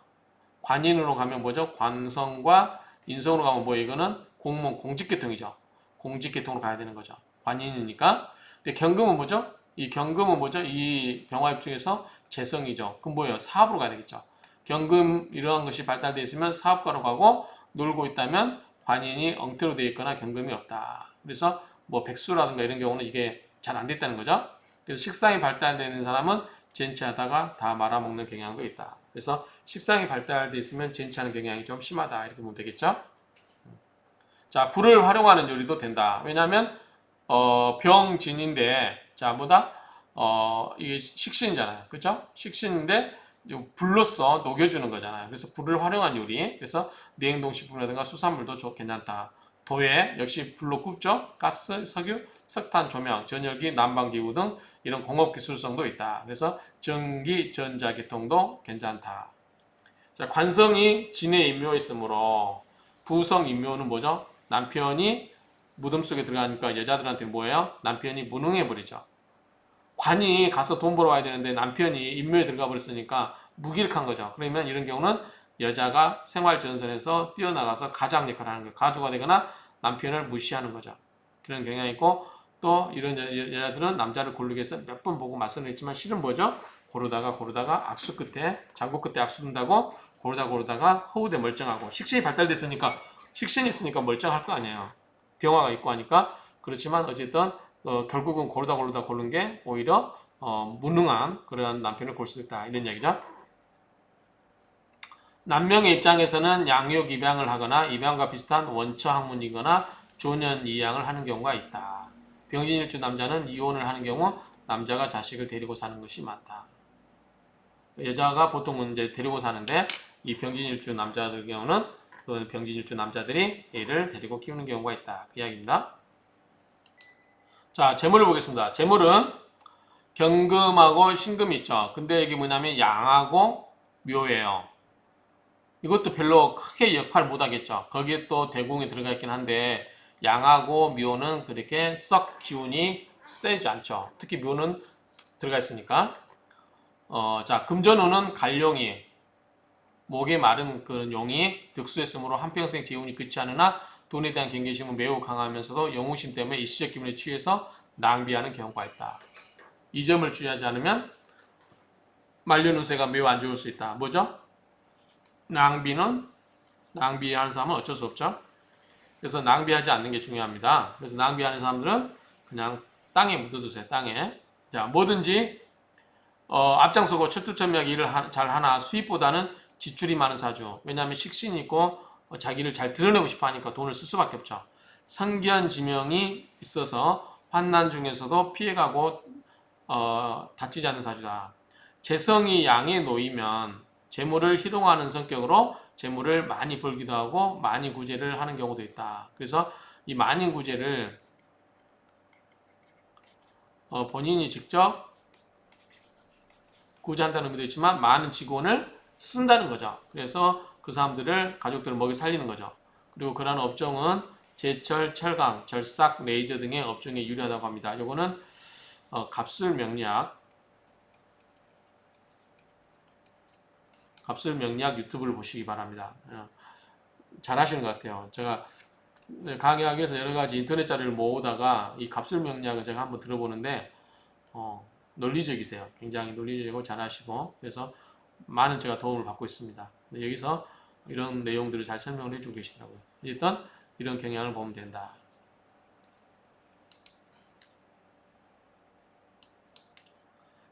관인으로 가면 뭐죠? 관성과 인성으로 가면 뭐 이거는 공무원 공직계통이죠. 공직계통으로 가야 되는 거죠. 관인이니까. 근데 경금은 뭐죠? 이 경금은 뭐죠? 이 병화입 중에서 재성이죠. 그럼 뭐예요? 사업으로 가야 되겠죠. 경금 이러한 것이 발달되어 있으면 사업가로 가고 놀고 있다면 관인이 엉터로 되어 있거나 경금이 없다. 그래서 뭐 백수라든가 이런 경우는 이게 잘 안 됐다는 거죠. 그래서 식상이 발달되는 사람은 젠치하다가 다 말아먹는 경향도 있다. 그래서 식상이 발달되어 있으면 젠치하는 경향이 좀 심하다. 이렇게 보면 되겠죠. 자, 불을 활용하는 요리도 된다. 왜냐하면 병진인데 자 뭐다? 이게 식신이잖아요. 그죠? 식신인데 불로써 녹여주는 거잖아요. 그래서 불을 활용한 요리. 그래서 냉동식품이라든가 수산물도 괜찮다. 도예 역시 불로 굽죠. 가스, 석유, 석탄, 조명, 전열기, 난방기구 등 이런 공업기술성도 있다. 그래서 전기, 전자계통도 괜찮다. 자, 관성이 진의 인묘에 있으므로 부성 인묘는 뭐죠? 남편이 무덤 속에 들어가니까 여자들한테 뭐예요? 남편이 무능해 버리죠. 관이 가서 돈 벌어 와야 되는데 남편이 인묘에 들어가 버렸으니까 무기력한 거죠. 그러면 이런 경우는 여자가 생활 전선에서 뛰어나가서 가장 역할을 하는 거예요. 가주가 되거나 남편을 무시하는 거죠. 그런 경향이 있고 또 이런 여자들은 남자를 고르기 위해서 몇 번 보고 말씀을 했지만 실은 뭐죠? 고르다가 악수 끝에 장구 끝에 악수 둔다고 고르다가 허우대 멀쩡하고 식신이 발달됐으니까 식신이 있으니까 멀쩡할 거 아니에요. 병화가 있고 하니까 그렇지만 어쨌든 결국은 고르다 고른 게 오히려 무능한 그런 남편을 골 수도 있다. 이런 얘기죠. 남명의 입장에서는 양육 입양을 하거나 입양과 비슷한 원처 학문이거나 조년 이양을 하는 경우가 있다. 병진일주 남자는 이혼을 하는 경우 남자가 자식을 데리고 사는 것이 많다. 여자가 보통은 이제 데리고 사는데 이 병진일주 남자들 경우는 그 병진일주 남자들이 애를 데리고 키우는 경우가 있다. 그 이야기입니다. 자, 재물을 보겠습니다. 재물은 경금하고 신금이 있죠. 근데 이게 뭐냐면 양하고 묘예요. 이것도 별로 크게 역할을 못하겠죠. 거기에 또 대궁이 들어가 있긴 한데 양하고 묘는 그렇게 썩 기운이 세지 않죠. 특히 묘는 들어가 있으니까. 자, 금전운은 갈룡이 목에 마른 그런 용이 득수했으므로 한평생 재운이 그치 않으나 돈에 대한 경계심은 매우 강하면서도 영웅심 때문에 일시적 기분에 취해서 낭비하는 경우가 있다. 이 점을 주의하지 않으면 말년 운세가 매우 안 좋을 수 있다. 뭐죠? 낭비하는 사람은 어쩔 수 없죠. 그래서 낭비하지 않는 게 중요합니다. 그래서 낭비하는 사람들은 그냥 땅에 묻어두세요. 땅에. 자, 뭐든지 앞장서고 철두철미하게 일을 잘 하나 수입보다는 지출이 많은 사주. 왜냐하면 식신이 있고 자기를 잘 드러내고 싶어 하니까 돈을 쓸 수밖에 없죠. 성견지명이 있어서 환난 중에서도 피해가고 다치지 않는 사주다. 재성이 양에 놓이면 재물을 희롱하는 성격으로 재물을 많이 벌기도 하고 많이 구제를 하는 경우도 있다. 그래서 이 많이 구제를 본인이 직접 구제한다는 의미도 있지만 많은 직원을 쓴다는 거죠. 그래서 그 사람들을 가족들을 먹여 살리는 거죠. 그리고 그러한 업종은 제철, 철강, 절삭, 레이저 등의 업종에 유리하다고 합니다. 요거는 갑술명리학 유튜브를 보시기 바랍니다. 잘 하시는 것 같아요. 제가 강의하기 위해서 여러 가지 인터넷 자료를 모으다가 이 갑술명리학을 제가 한번 들어보는데 논리적이세요. 굉장히 논리적이고 잘하시고 그래서 많은 제가 도움을 받고 있습니다. 여기서 이런 내용들을 잘 설명을 해주고 계시더라고요. 일단 이런 경향을 보면 된다.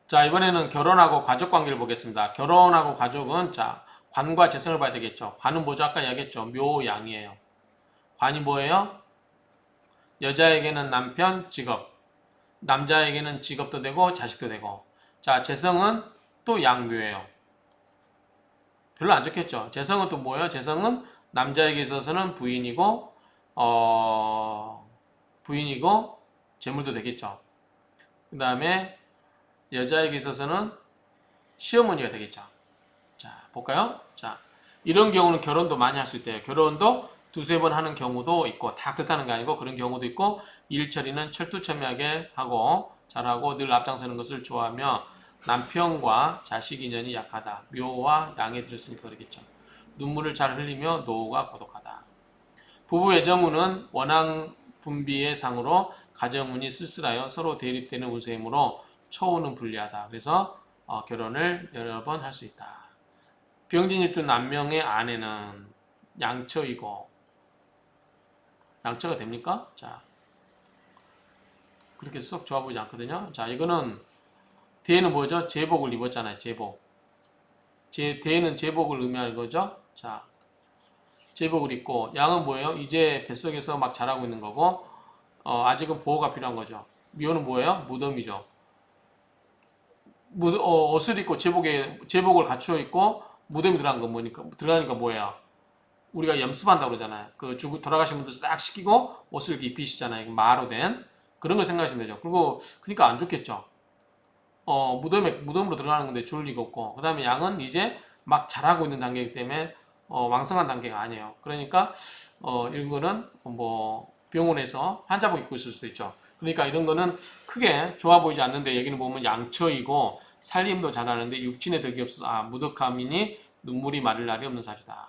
자, 이번에는 결혼하고 가족 관계를 보겠습니다. 결혼하고 가족은 자, 관과 재성을 봐야 되겠죠. 관은 뭐죠? 아까 이야기했죠. 묘양이에요. 관이 뭐예요? 여자에게는 남편, 직업. 남자에게는 직업도 되고 자식도 되고. 자, 재성은 또 양묘예요. 별로 안 좋겠죠. 재성은 또 뭐예요? 재성은 남자에게 있어서는 부인이고 재물도 되겠죠. 그 다음에 여자에게 있어서는 시어머니가 되겠죠. 자, 볼까요? 자, 이런 경우는 결혼도 많이 할 수 있대요. 결혼도 두세 번 하는 경우도 있고, 다 그렇다는 게 아니고 그런 경우도 있고, 일 처리는 철두철미하게 하고, 잘하고 늘 앞장서는 것을 좋아하며 남편과 자식 인연이 약하다. 묘와 양에 들었으니까 그러겠죠. 눈물을 잘 흘리며 노후가 고독하다. 부부 애정운은 원앙 분비의 상으로 가정운이 쓸쓸하여 서로 대립되는 운세이므로 처우는 불리하다. 그래서 결혼을 여러 번 할 수 있다. 병진일주 남명의 아내는 양처이고 양처가 됩니까? 자, 그렇게 썩 좋아 보이지 않거든요. 자, 이거는 대는 뭐죠? 제복을 입었잖아요. 제복. 대는 제복을 의미하는 거죠. 자, 제복을 입고 양은 뭐예요? 이제 뱃속에서 막 자라고 있는 거고 아직은 보호가 필요한 거죠. 묘는 뭐예요? 무덤이죠. 옷을 입고 제복을 갖추어 있고 무덤이 들어간 건 뭐니까 들어가니까 뭐예요? 우리가 염습한다고 그러잖아요. 그 돌아가신 분들 싹 씻기고 옷을 이렇게 입히시잖아요. 마로 된 그런 걸 생각하시면 되죠. 그리고 그러니까 안 좋겠죠. 무덤으로 들어가는 건데 좋을 리가 없고 그 다음에 양은 이제 막 자라고 있는 단계이기 때문에 왕성한 단계가 아니에요. 그러니까 이런 거는 뭐 병원에서 환자복 입고 있을 수도 있죠. 그러니까 이런 거는 크게 좋아 보이지 않는데 여기는 보면 양처이고 살림도 잘하는데 육친의 덕이 없어서 무덕함이니 눈물이 마를 날이 없는 사주다.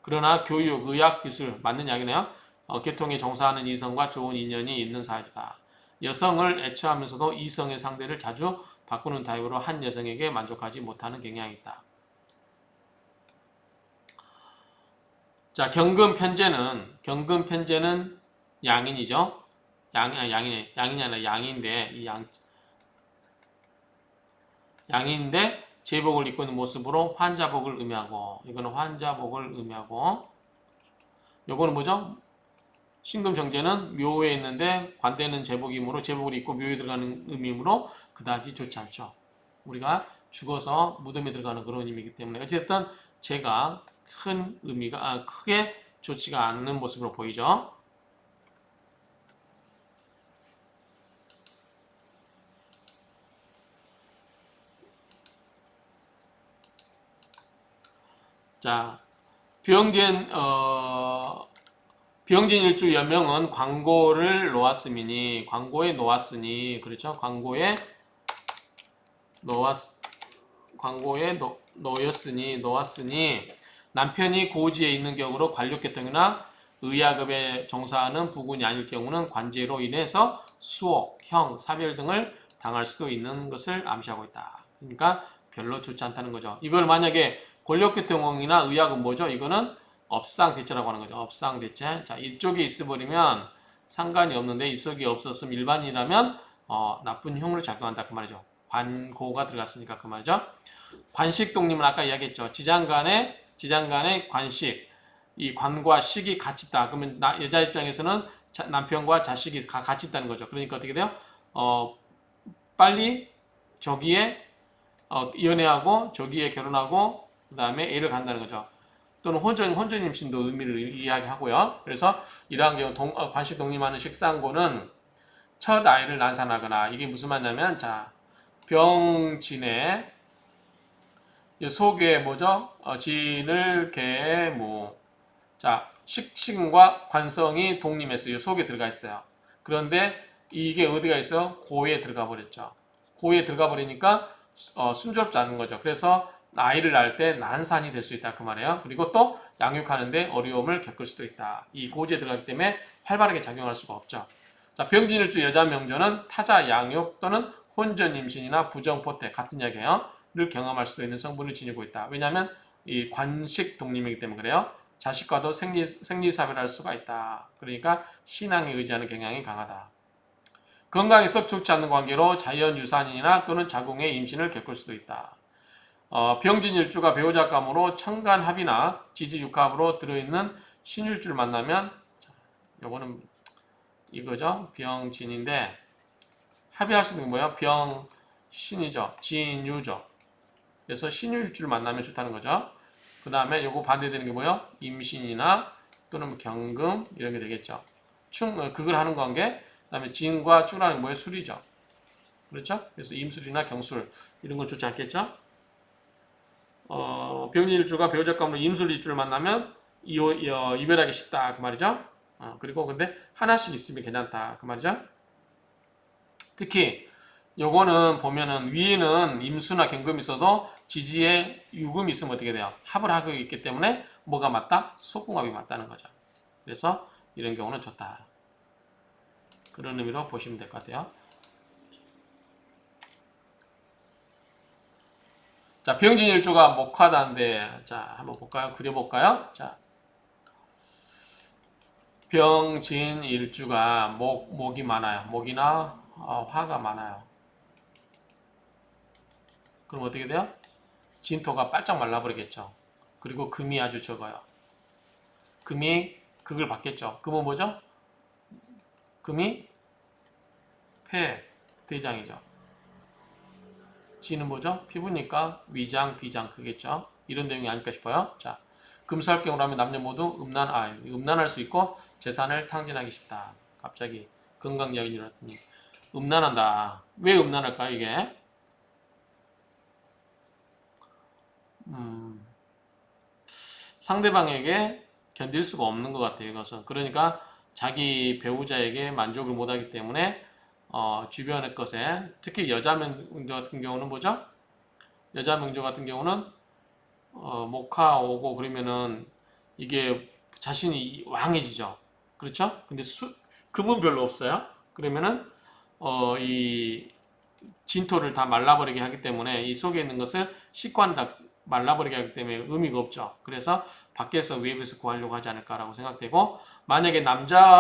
그러나 교육, 의학, 기술 맞는 이야기네요. 계통에 종사하는 이성과 좋은 인연이 있는 사주다. 여성을 애처하면서도 이성의 상대를 자주 바꾸는 타입으로 한 여성에게 만족하지 못하는 경향이 있다. 자, 경금편제는 양인이죠. 양인이 아니라 양인데, 양인데 제복을 입고 있는 모습으로 환자복을 의미하고, 이거는 환자복을 의미하고, 요거는 뭐죠? 신금정제는 묘에 있는데 관대는 제복이므로 제복을 입고 묘에 들어가는 의미이므로 그다지 좋지 않죠. 우리가 죽어서 무덤에 들어가는 그런 의미이기 때문에 어쨌든 제가 큰 의미가 크게 좋지가 않는 모습으로 보이죠. 자, 병진일주 여명은 광고를 놓았으니, 광고에 놓았으니, 그렇죠? 광고에 놓였으니, 남편이 고지에 있는 경우로 관력계통이나 의약업에 종사하는 부군이 아닐 경우는 관제로 인해서 수옥, 형, 사별 등을 당할 수도 있는 것을 암시하고 있다. 그러니까 별로 좋지 않다는 거죠. 이걸 만약에 권력계통이나 의약은 뭐죠? 이거는 업상대체라고 하는 거죠. 업상대체. 자, 이쪽에 있어버리면 상관이 없는데 이쪽이 없었으면 일반인이라면 나쁜 흉으로 작용한다 그 말이죠. 관고가 들어갔으니까 그 말이죠. 관식독립은 아까 이야기했죠. 지장간의 관식, 이 관과 식이 같이 있다. 그러면 여자 입장에서는 남편과 자식이 같이 있다는 거죠. 그러니까 어떻게 돼요? 빨리 저기에 연애하고 저기에 결혼하고 그 다음에 애를 갖는다는 거죠. 또는 혼전 임신도 의미를 이야기하고요. 그래서 이러한 경우 관식 독립하는 식상고는 첫 아이를 난산하거나 이게 무슨 말이냐면 자 병진의 속에 뭐죠? 진을 개무 자 식신과 관성이 독립해서 이 속에 들어가 있어요. 그런데 이게 어디가 있어요? 고에 들어가 버렸죠. 고에 들어가 버리니까 순조롭지 않은 거죠. 그래서 아이를 낳을 때 난산이 될 수 있다 그 말이에요. 그리고 또 양육하는데 어려움을 겪을 수도 있다. 이 고지에 들어가기 때문에 활발하게 작용할 수가 없죠. 자, 병진일주 여자 명조는 타자 양육 또는 혼전 임신이나 부정포태 같은 이야기예요. 를 경험할 수도 있는 성분을 지니고 있다. 왜냐하면 이 관식 독립이기 때문에 그래요. 자식과도 생리사별할 수가 있다. 그러니까 신앙에 의지하는 경향이 강하다. 건강이 썩 좋지 않는 관계로 자연유산이나 또는 자궁의 임신을 겪을 수도 있다. 병진일주가 배우자감으로 천간합이나 지지육합으로 들어있는 신일주를 만나면 요거는 이거죠. 병진인데 합의할 수 있는 게 뭐예요? 병신이죠. 진유죠. 그래서 신유일주를 만나면 좋다는 거죠. 그 다음에 요거 반대되는 게 뭐예요? 임신이나 또는 경금 이런 게 되겠죠. 그걸 하는 관계. 그 다음에 진과 축라는 뭐예요? 술이죠. 그렇죠? 그래서 임술이나 경술 이런 건 좋지 않겠죠? 병진일주가 배우자감으로 임술일주를 만나면 이별하기 쉽다 그 말이죠. 그리고 근데 하나씩 있으면 괜찮다 그 말이죠. 특히 요거는 보면은 위에는 임수나 경금이 있어도 지지에 유금이 있으면 어떻게 돼요? 합을 하고 있기 때문에 뭐가 맞다? 속궁합이 맞다는 거죠. 그래서 이런 경우는 좋다. 그런 의미로 보시면 될 것 같아요. 자, 병진일주가 목화다인데 자, 한번 볼까요? 그려볼까요? 자, 병진일주가 목이 많아요. 목이나 화가 많아요. 그럼 어떻게 돼요? 진토가 빨짝 말라버리겠죠. 그리고 금이 아주 적어요. 금이 극을 받겠죠. 금은 뭐죠? 금이 폐, 대장이죠. 지는 뭐죠? 피부니까 위장, 비장 크겠죠. 이런 내용이 아닐까 싶어요. 자, 금수할 경우라면 남녀 모두 음란할 수 있고 재산을 탕진하기 쉽다. 갑자기 건강 이야기 일어났더니 음란한다. 왜 음란할까요, 이게? 상대방에게 견딜 수가 없는 것 같아요. 이것은. 그러니까 자기 배우자에게 만족을 못하기 때문에 주변의 것에 특히 여자 명조 같은 경우는 뭐죠? 여자 명조 같은 경우는 목화 오고 그러면은 이게 자신이 왕해지죠. 그렇죠? 근데 금은 별로 없어요. 그러면은 이 진토를 다 말라버리게 하기 때문에 이 속에 있는 것을 식관 다 말라버리게 하기 때문에 의미가 없죠. 그래서 밖에서 외부에서 구하려고 하지 않을까라고 생각되고, 만약에 남자라면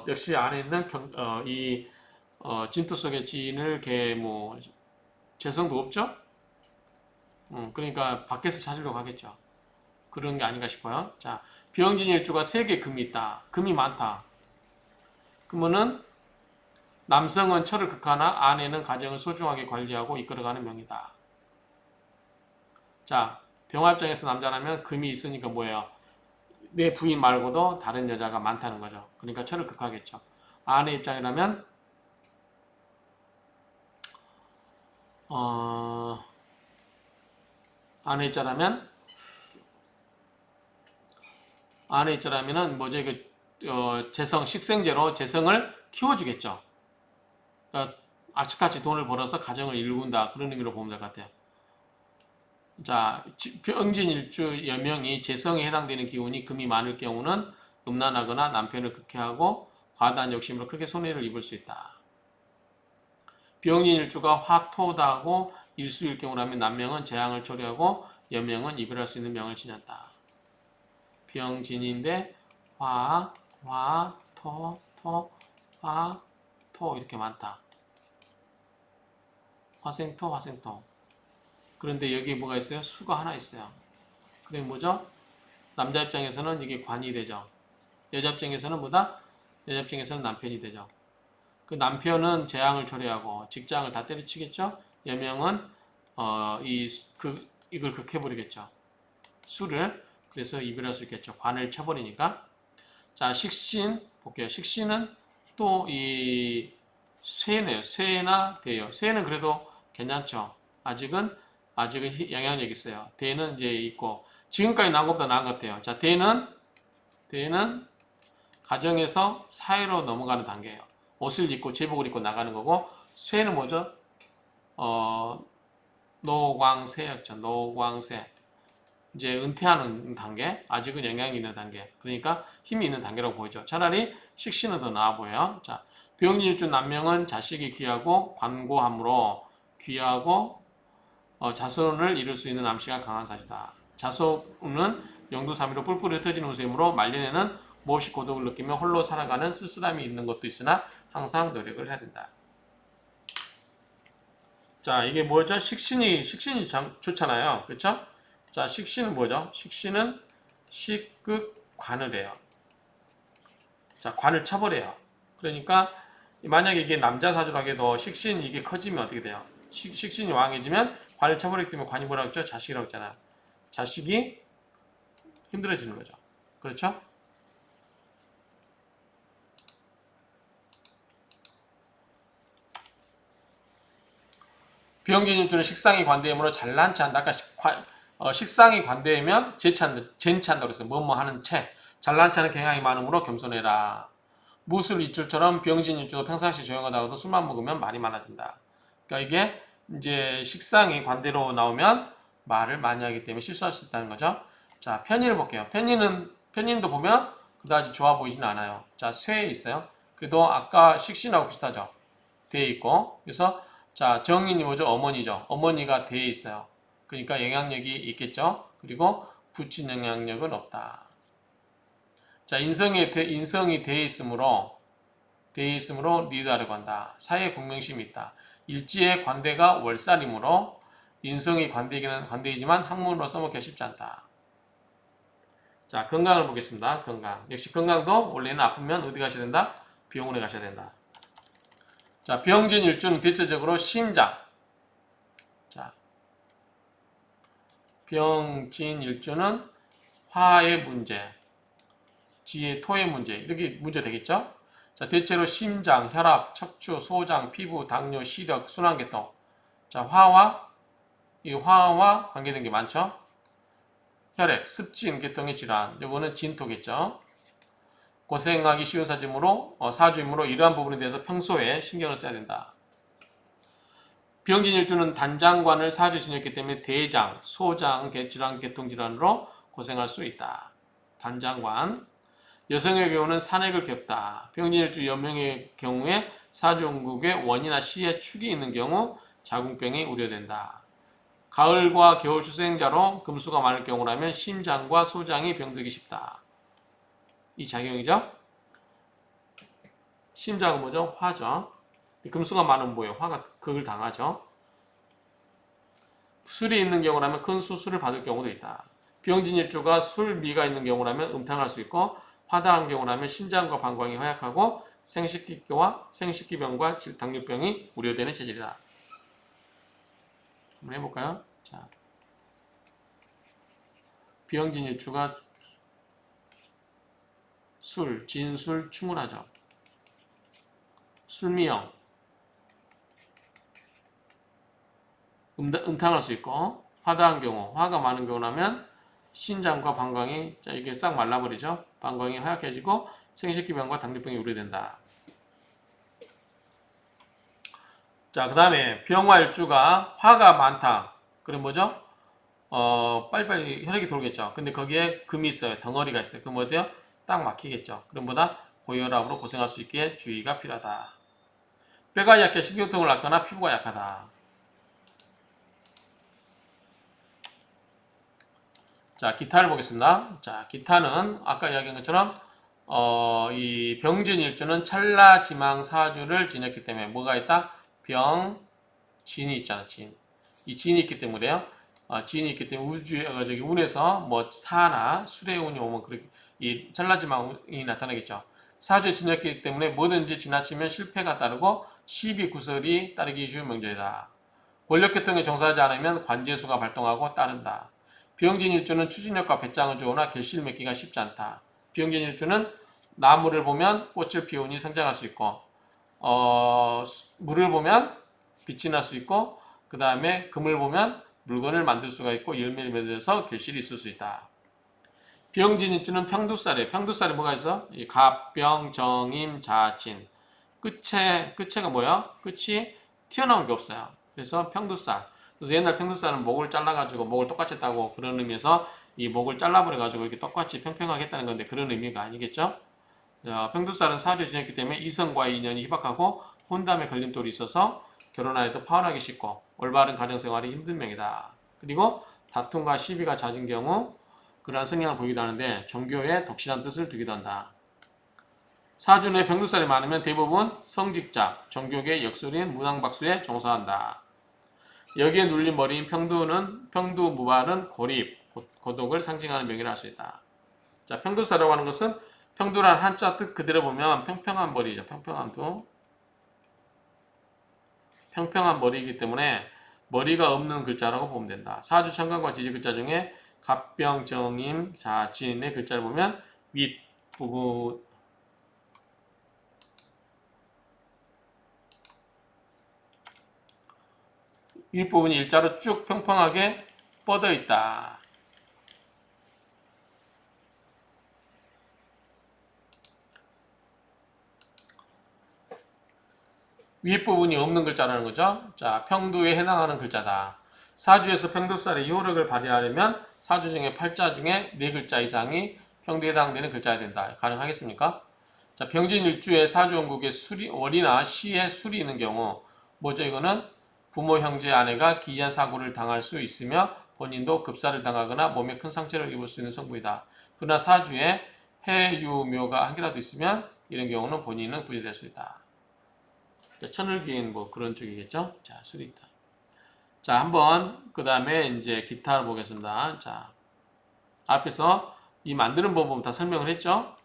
역시 안에 있는 진토 속의 지인을 뭐 재성도 없죠. 그러니까 밖에서 찾으려고 하겠죠. 그런 게 아닌가 싶어요. 자, 병진일주가 세계 금이 있다. 금이 많다. 그러면은 남성은 철을 극하나 아내는 가정을 소중하게 관리하고 이끌어가는 명이다. 자, 병화 입장에서 남자라면 금이 있으니까 뭐예요? 내 부인 말고도 다른 여자가 많다는 거죠. 그러니까 철을 극하겠죠. 아내 입장이라면 아내 입장이라면은 뭐지 재성 식생제로 재성을 키워주겠죠. 악착같이 돈을 벌어서 가정을 일군다 그런 의미로 보면 될 것 같아요. 자, 병진일주 여명이 재성에 해당되는 기운이 금이 많을 경우는 음란하거나 남편을 극해하고 과다한 욕심으로 크게 손해를 입을 수 있다. 병진일주가 화토다고 일수일 경우라면 남명은 재앙을 초래하고 여명은 이별할 수 있는 명을 지녔다. 병진인데 화, 토, 화, 토 이렇게 많다. 화생토. 그런데 여기 뭐가 있어요? 수가 하나 있어요. 그게 뭐죠? 남자 입장에서는 이게 관이 되죠. 여자 입장에서는 뭐다? 여자 입장에서는 남편이 되죠. 그 남편은 재앙을 초래하고 직장을 다 때려치겠죠? 여명은 이걸 극해버리겠죠. 수를. 그래서 이별할 수 있겠죠. 관을 쳐버리니까. 자, 식신 볼게요. 식신은 또 이 쇠네요. 쇠나 대요. 쇠는 그래도 괜찮죠. 아직은 영향력이 있어요. 대는 이제 있고 지금까지 나온 것보다 나은 것 같아요. 자, 대는 가정에서 사회로 넘어가는 단계예요. 옷을 입고 제복을 입고 나가는 거고, 쇠는 뭐죠? 노광쇠였죠. 노광쇠. 이제 은퇴하는 단계, 아직은 영향이 있는 단계. 그러니까 힘이 있는 단계라고 보이죠. 차라리 식신은 더 나아 보여요. 자, 병진일주 남명은 자식이 귀하고 관고함으로 귀하고 자손을 이룰 수 있는 암시가 강한 사주다. 자손은 영두삼위로 뿔뿔이 흩어지는 운세이므로 말년에는 무엇이 고독을 느끼며 홀로 살아가는 쓸쓸함이 있는 것도 있으나 항상 노력을 해야 된다. 자, 이게 뭐죠? 식신이 참 좋잖아요. 그렇죠? 자, 식신은 뭐죠? 식신은 식극관을 해요. 자, 관을 쳐버려요. 그러니까 만약에 이게 남자 사주라고 식신 이게 커지면 어떻게 돼요? 식신이 왕해지면 관을 쳐버리기 때문에 관이 뭐라고 했죠? 자식이라고 했잖아요. 자식이 힘들어지는 거죠. 그렇죠? 병진일주는 식상이 관대이므로 잘난치 한다. 아까 식상이 관대면 젠찬다고 그랬어요. 뭐뭐 하는 채. 잘난치 하는 경향이 많으므로 겸손해라. 무술 일주처럼 병진일주도 평상시 조용하다고도 술만 먹으면 말이 많아진다. 그러니까 이게 이제 식상이 관대로 나오면 말을 많이 하기 때문에 실수할 수 있다는 거죠. 자, 편인을 볼게요. 편인도 보면 그다지 좋아 보이지는 않아요. 자, 쇠에 있어요. 그래도 아까 식신하고 비슷하죠. 대에 있고. 그래서 자, 정인이 뭐죠? 어머니죠. 어머니가 대에 있어요. 그러니까 영향력이 있겠죠. 그리고 붙인 영향력은 없다. 자, 인성이 대에 있으므로 리드하려고 한다. 사회에 공명심이 있다. 일지의 관대가 월살이므로 인성이 관대이지만 학문으로 써먹기가 쉽지 않다. 자, 건강을 보겠습니다. 건강. 역시 건강도 원래는 아프면 어디 가셔야 된다? 병원에 가셔야 된다. 자, 병진일주는 대체적으로 심장. 자, 병진일주는 화의 문제, 지의 토의 문제, 이렇게 문제 되겠죠? 자, 대체로 심장, 혈압, 척추, 소장, 피부, 당뇨, 시력, 순환계통. 자, 화와 관계된 게 많죠? 혈액, 습진, 계통의 질환. 요거는 진토겠죠? 고생하기 쉬운 사주이므로 이러한 부분에 대해서 평소에 신경을 써야 된다. 병진일주는 단장관을 사주 지녔기 때문에 대장, 소장, 질환, 계통질환으로 고생할 수 있다. 단장관. 여성의 경우는 산액을 겪다. 병진일주 여명의 경우에 사주원국에 원이나 시에 축이 있는 경우 자궁병이 우려된다. 가을과 겨울 출생자로 금수가 많을 경우라면 심장과 소장이 병들기 쉽다. 이 작용이죠. 심장은 뭐죠? 화죠. 금수가 많으면 뭐예요? 화가 극을 당하죠. 술이 있는 경우라면 큰 수술을 받을 경우도 있다. 병진일주가 술미가 있는 경우라면 음탕할 수 있고 화다한 경우라면 신장과 방광이 허약하고 생식기병과 당뇨병이 우려되는 체질이다. 한번 해볼까요? 자, 병진일주가 술, 진술, 충운하죠. 술미형, 음탕할 수 있고 화다한 경우, 화가 많은 경우라면 신장과 방광이 이게 싹 말라버리죠. 방광이 허약해지고 생식기병과 당뇨병이 우려된다. 자, 그 다음에 병화일주가 화가 많다. 그럼 뭐죠? 빨리빨리 혈액이 돌겠죠. 근데 거기에 금이 있어요. 덩어리가 있어요. 그럼 어때요? 딱 막히겠죠. 그럼 보다 고혈압으로 고생할 수 있기에 주의가 필요하다. 뼈가 약해 신경통을 앓거나 피부가 약하다. 자, 기타를 보겠습니다. 자, 기타는 아까 이야기한 것처럼 이 병진일주는 찰나지망사주를 지녔기 때문에 뭐가 있다? 병진이 있잖아, 진. 이 진이 있기 때문에요. 진이 있기 때문에 우주에 저기 운에서 뭐 사나 술의 운이 오면 그렇게 이 찰나지망이 나타나겠죠. 사주에 지녔기 때문에 뭐든지 지나치면 실패가 따르고 시비구설이 따르기 쉬운 명절이다. 권력계통에 종사하지 않으면 관제수가 발동하고 따른다. 비형진일주는 추진력과 배짱은 좋으나 결실 맺기가 쉽지 않다. 비형진일주는 나무를 보면 꽃을 피우니 성장할 수 있고 물을 보면 빛이 날 수 있고 그 다음에 금을 보면 물건을 만들 수가 있고 열매를 맺어서 결실이 있을 수 있다. 비형진일주는 평두살이에요. 평두살에 뭐가 있어? 갑병, 정임, 자진. 끝에가 뭐야? 끝이 튀어나온 게 없어요. 그래서 평두살. 그래서 옛날 평두살은 목을 잘라가지고 목을 똑같이 따고 그런 의미에서 이 목을 잘라버려가지고 이렇게 똑같이 평평하게 했다는 건데 그런 의미가 아니겠죠? 평두살은 사주에 지냈기 때문에 이성과의 인연이 희박하고 혼담에 걸림돌이 있어서 결혼하여도 파혼하기 쉽고 올바른 가정생활이 힘든 명이다. 그리고 다툼과 시비가 잦은 경우 그러한 성향을 보이기도 하는데 종교에 독실한 뜻을 두기도 한다. 사주에 병두살이 많으면 대부분 성직자, 종교계 역술인, 무당박수에 종사한다. 여기에 눌린 머리인 평두무발은 고립, 고독을 상징하는 명이라 할 수 있다. 자, 평두살이라고 하는 것은 평두란 한자 뜻 그대로 보면 평평한 머리죠. 평평한 머리이기 때문에 머리가 없는 글자라고 보면 된다. 사주 천간과 지지 글자 중에 갑병, 정임, 자진의 글자를 보면 윗부분 윗부분이 일자로 쭉 평평하게 뻗어 있다. 윗부분이 없는 글자라는 거죠. 자, 평두에 해당하는 글자다. 사주에서 평두살의 효력을 발휘하려면 사주 중에 팔자 중에 4글자 이상이 평두에 해당되는 글자가 된다. 가능하겠습니까? 자, 병진일주에 사주원국에 월이나 시에 술이 있는 경우 뭐죠? 이거는 부모, 형제, 아내가 기이한 사고를 당할 수 있으며 본인도 급사를 당하거나 몸에 큰 상처를 입을 수 있는 성부이다. 그러나 사주에 해유묘가 한 개라도 있으면 이런 경우는 본인은 구제될 수 있다. 천을기인 뭐 그런 쪽이겠죠? 자, 술이 있다. 자, 한번 그 다음에 이제 기타를 보겠습니다. 자, 앞에서 이 만드는 방법 다 설명을 했죠?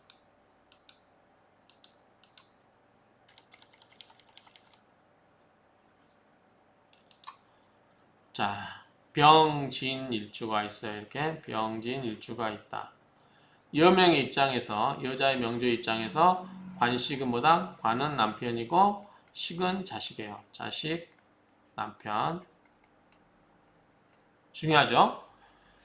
자, 병진일주가 있어요. 이렇게 병진일주가 있다. 여명의 입장에서 여자의 명조의 입장에서 관식은 뭐다? 관은 남편이고 식은 자식이에요. 자식, 남편. 중요하죠?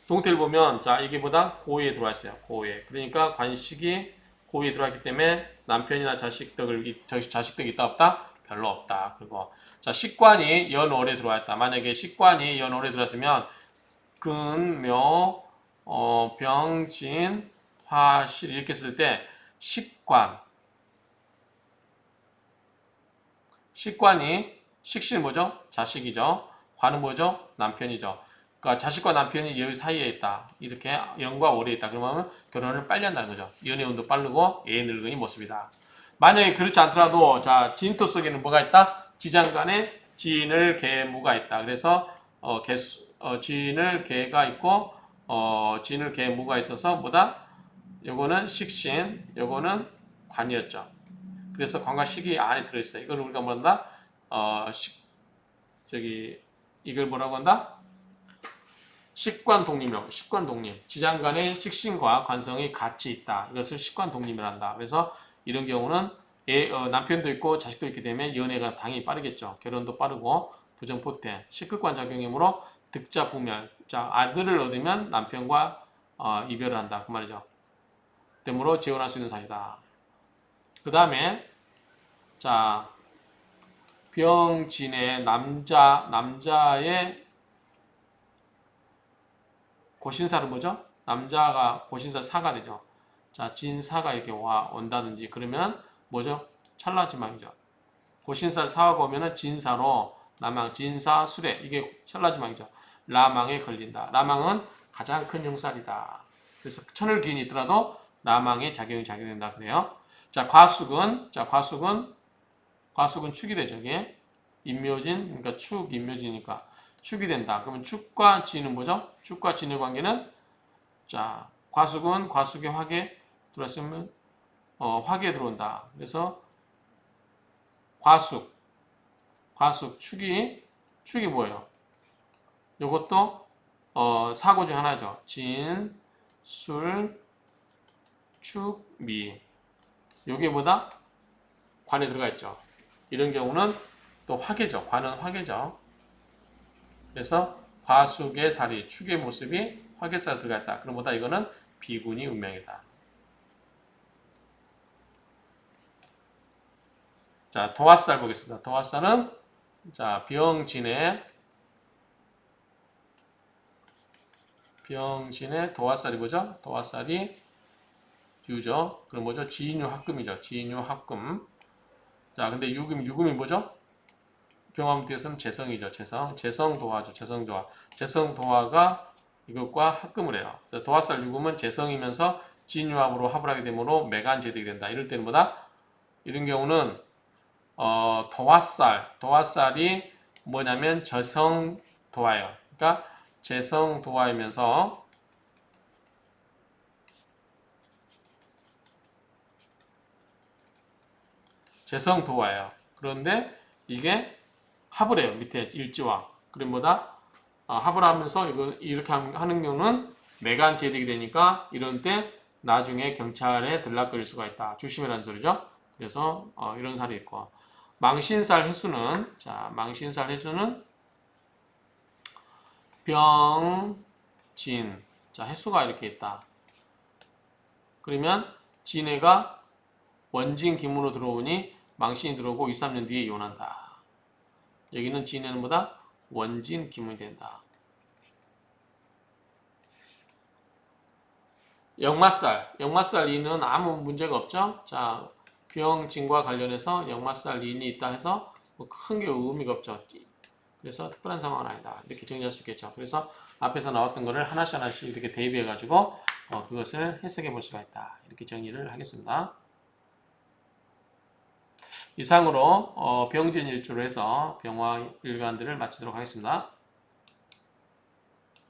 동태를 보면 자 이게 보다 고위에 들어와 있어요. 고위에. 그러니까 관식이 고위에 들어왔기 때문에 남편이나 자식덕이 있다 없다? 별로 없다. 그리고 자 식관이 연월에 들어왔다. 만약에 식관이 연월에 들어왔으면 근, 묘, 병, 진, 화, 실 이렇게 쓸 때 식관이 식실 뭐죠? 자식이죠. 관은 뭐죠? 남편이죠. 그러니까 자식과 남편이 여기 사이에 있다. 이렇게 영과 오래 있다. 그러면 결혼을 빨리 한다는 거죠. 연애운도 빠르고 애 늙은이 모습이다. 만약에 그렇지 않더라도 자 진토 속에는 뭐가 있다? 지장간에 진을 계무가 있다. 그래서 진을 계가 있고 진을 계무가 있어서 뭐다? 요거는 식신, 요거는 관이었죠. 그래서 관과 식이 안에 들어있어요. 이걸 우리가 뭐란다? 이걸 뭐라고 한다? 식관독립이라고. 식관독립. 지장간의 식신과 관성이 같이 있다. 이것을 식관독립이란다. 그래서 이런 경우는 남편도 있고 자식도 있기 때문에 연애가 당연히 빠르겠죠. 결혼도 빠르고 부정포태, 식극관 작용이므로 득자부멸. 자, 아들을 얻으면 남편과 이별을 한다. 그 말이죠. 때문에 재혼할 수 있는 사주다. 그 다음에 자 병진의 남자의 고신사는 뭐죠? 남자가 고신사 사가 되죠. 자 진사가 이렇게 온다든지 그러면 뭐죠? 찰나지망이죠. 고신사를 사하고 오면은 진사로 남망 진사 수레 이게 찰나지망이죠. 라망에 걸린다. 라망은 가장 큰 형살이다. 그래서 천을기인이 있더라도 라망의 작용이 작용된다 그래요. 자 과숙은 축이 되죠. 이게 인묘진 그러니까 축 인묘진이니까 축이 된다. 그러면 축과 진은 뭐죠? 축과 진의 관계는 자 과숙은 과숙의 화계 들어왔으면 화계에 들어온다. 그래서 과숙 축이 뭐예요? 이것도 사고 중 하나죠. 진, 술, 축, 미. 요게 뭐다? 관에 들어가 있죠. 이런 경우는 또 화계죠. 관은 화계죠. 그래서 과숙의 살이, 축의 모습이 화계살에 들어가 있다. 그럼 뭐다? 이거는 비군이 운명이다. 자, 도화살 보겠습니다. 도화살은 자 병진의 도화살이 뭐죠? 도화살이 유죠. 그럼 뭐죠? 지인유 합금이죠. 지인유 합금. 자, 근데 유금이 뭐죠? 병화무태에서는 재성이죠. 재성 도화죠. 재성 도화가 이것과 합금을 해요. 도화살 유금은 재성이면서 진유합으로 합을 하게 되므로 매간제득이 된다. 이럴 때는 뭐다? 이런 경우는 도화살이 뭐냐면 저성 도화예요. 그러니까 재성 도화이면서 재성 도화예요. 그런데 이게 합을 해요. 밑에 일지와. 그럼 뭐다? 합을 하면서 이렇게 하는 경우는 매간 제득이 되니까 이런 때 나중에 경찰에 들락거릴 수가 있다. 조심해라는 소리죠. 그래서 이런 살이 있고 망신살 해수는 병진 자 해수가 이렇게 있다. 그러면 진해가 원진 김으로 들어오니 망신이 들어오고 2, 3년 뒤에 이혼한다. 여기는 진해는 뭐다? 원진 김이 된다. 역마살 리는 아무 문제가 없죠. 자 병진과 관련해서 역마살 리인이 있다 해서 뭐 큰 게 의미가 없죠. 그래서 특별한 상황은 아니다. 이렇게 정리할 수 있겠죠. 그래서 앞에서 나왔던 거를 하나씩 이렇게 대입해 가지고 그것을 해석해 볼 수가 있다. 이렇게 정리를 하겠습니다. 이상으로 병진 일주로 해서 병화 일간들을 마치도록 하겠습니다.